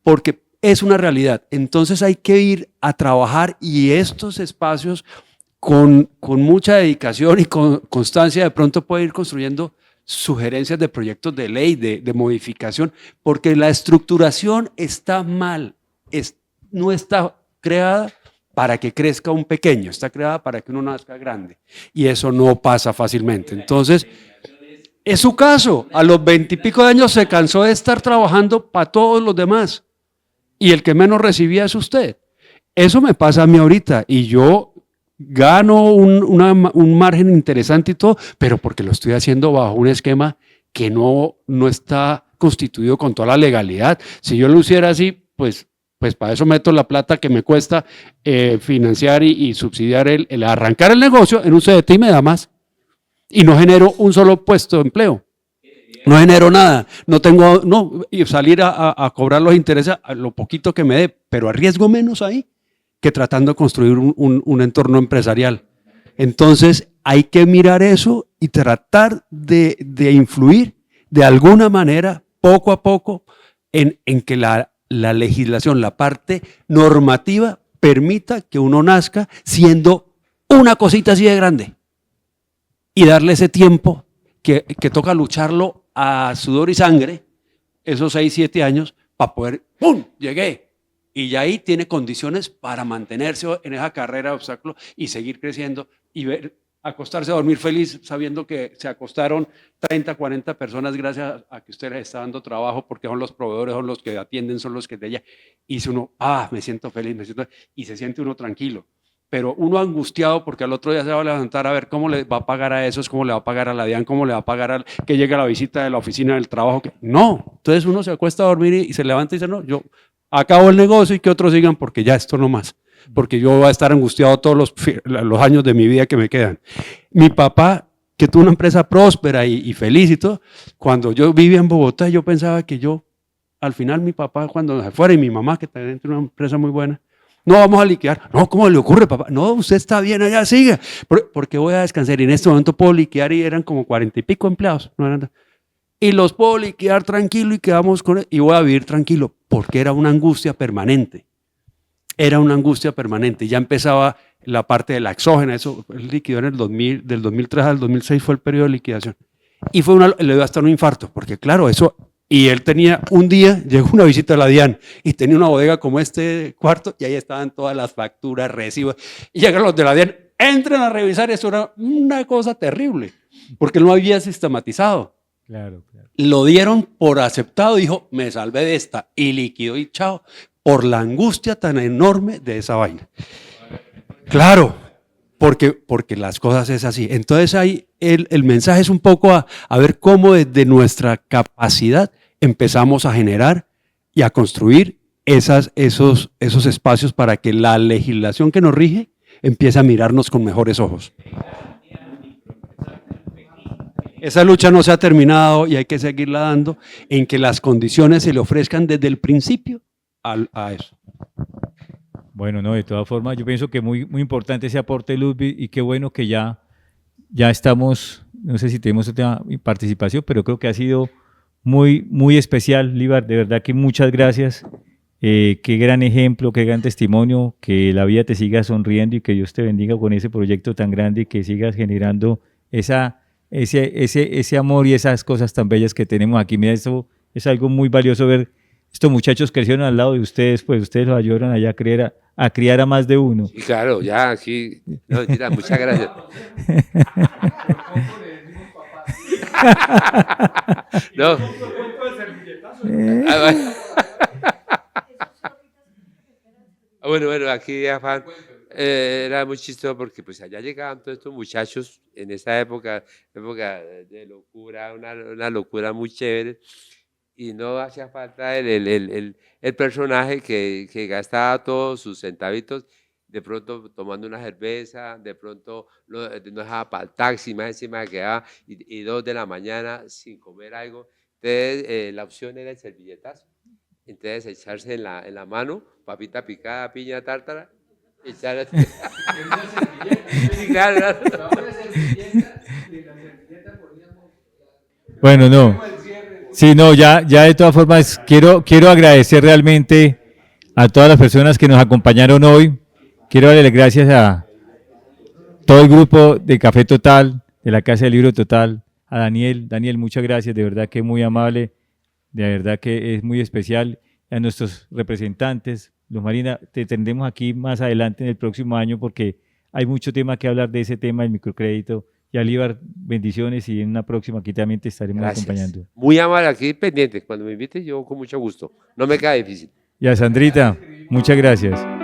porque es una realidad. Entonces hay que ir a trabajar y estos espacios con mucha dedicación y con constancia de pronto puede ir construyendo sugerencias de proyectos de ley, de modificación, porque la estructuración está mal, no está creada para que crezca un pequeño, está creada para que uno nazca grande. Y eso no pasa fácilmente. Entonces, es su caso. A los 20 y pico de años se cansó de estar trabajando para todos los demás. Y el que menos recibía es usted. Eso me pasa a mí ahorita. Y yo gano un margen interesante y todo, pero porque lo estoy haciendo bajo un esquema que no está constituido con toda la legalidad. Si yo lo hiciera así, pues para eso meto la plata que me cuesta financiar y subsidiar el arrancar el negocio en un CDT y me da más. Y no genero un solo puesto de empleo. No genero nada. Y salir a cobrar los intereses a lo poquito que me dé, pero arriesgo menos ahí que tratando de construir un entorno empresarial. Entonces hay que mirar eso y tratar de influir de alguna manera, poco a poco, en que la legislación, la parte normativa, permita que uno nazca siendo una cosita así de grande y darle ese tiempo que toca lucharlo a sudor y sangre, esos 6, 7 años, para poder, ¡pum!, llegué. Y ya ahí tiene condiciones para mantenerse en esa carrera de obstáculos y seguir creciendo y acostarse a dormir feliz sabiendo que se acostaron 30, 40 personas gracias a que usted les está dando trabajo porque son los proveedores, son los que atienden, son los que de ella. Y dice uno, me siento feliz, y se siente uno tranquilo. Pero uno angustiado porque al otro día se va a levantar a ver cómo le va a pagar a esos, cómo le va a pagar a la DIAN, cómo le va a pagar al que llega a la visita de la oficina del trabajo. No, entonces uno se acuesta a dormir y se levanta y dice, no, yo acabo el negocio y que otros sigan porque ya esto no más. Porque yo voy a estar angustiado todos los años de mi vida que me quedan. Mi papá, que tuvo una empresa próspera y feliz y todo, cuando yo vivía en Bogotá, yo pensaba que al final mi papá cuando se fuera y mi mamá, que también tiene una empresa muy buena, no vamos a liquidar. No, ¿cómo le ocurre, papá? No, usted está bien allá, siga. Porque voy a descansar y en este momento puedo liquidar y eran como 40 y pico empleados. Y los puedo liquidar tranquilo y quedamos con él y voy a vivir tranquilo porque era una angustia permanente. Era una angustia permanente. Ya empezaba la parte de la exógena, eso él liquidó en el 2000, del 2003 al 2006 fue el periodo de liquidación. Y le dio hasta un infarto, porque claro, eso, y él tenía un día, llegó una visita a la DIAN y tenía una bodega como este cuarto y ahí estaban todas las facturas, recibos, y llegaron los de la DIAN, entren a revisar, eso era una cosa terrible, porque no había sistematizado. Claro. Lo dieron por aceptado, dijo, me salvé de esta, y liquidó y chao, por la angustia tan enorme de esa vaina. Claro, porque las cosas es así. Entonces ahí el mensaje es un poco a ver cómo desde nuestra capacidad empezamos a generar y a construir esos espacios para que la legislación que nos rige empiece a mirarnos con mejores ojos. Esa lucha no se ha terminado y hay que seguirla dando en que las condiciones se le ofrezcan desde el principio a eso. Bueno, no, de todas formas, yo pienso que muy, muy importante ese aporte, Ludwig, y qué bueno que ya estamos, no sé si tenemos otra participación, pero creo que ha sido muy, muy especial, Líbar, de verdad que muchas gracias. Qué gran ejemplo, qué gran testimonio, que la vida te siga sonriendo y que Dios te bendiga con ese proyecto tan grande y que sigas generando ese amor y esas cosas tan bellas que tenemos aquí. Mira, eso es algo muy valioso ver. Estos muchachos crecieron al lado de ustedes, pues ustedes los ayudaron allá a criar a más de uno. Y claro, ya aquí, no, mira, muchas gracias. No. Bueno, aquí afán, era muy chistoso porque pues allá llegaban todos estos muchachos en esa época de locura, una locura muy chévere, y no hacía falta el personaje que gastaba todos sus centavitos, de pronto tomando una cerveza, de pronto no dejaba para el taxi, más encima quedaba y 2 de la mañana sin comer algo. Entonces la opción era el servilletazo. Entonces echarse en la mano, papita picada, piña tártara, echar sí, claro. Bueno, no. Sí, no, ya de todas formas quiero agradecer realmente a todas las personas que nos acompañaron hoy. Quiero darle las gracias a todo el grupo de Café Total, de la Casa del Libro Total, a Daniel. Daniel, muchas gracias, de verdad que muy amable, de verdad que es muy especial. A nuestros representantes, Luz Marina, te tendremos aquí más adelante en el próximo año porque hay mucho tema que hablar de ese tema del microcrédito. Y Alíbar, bendiciones y en una próxima aquí también te estaremos acompañando. Muy amable, aquí pendiente. Cuando me invite yo con mucho gusto. No me queda difícil. Y a Sandrita, muchas gracias.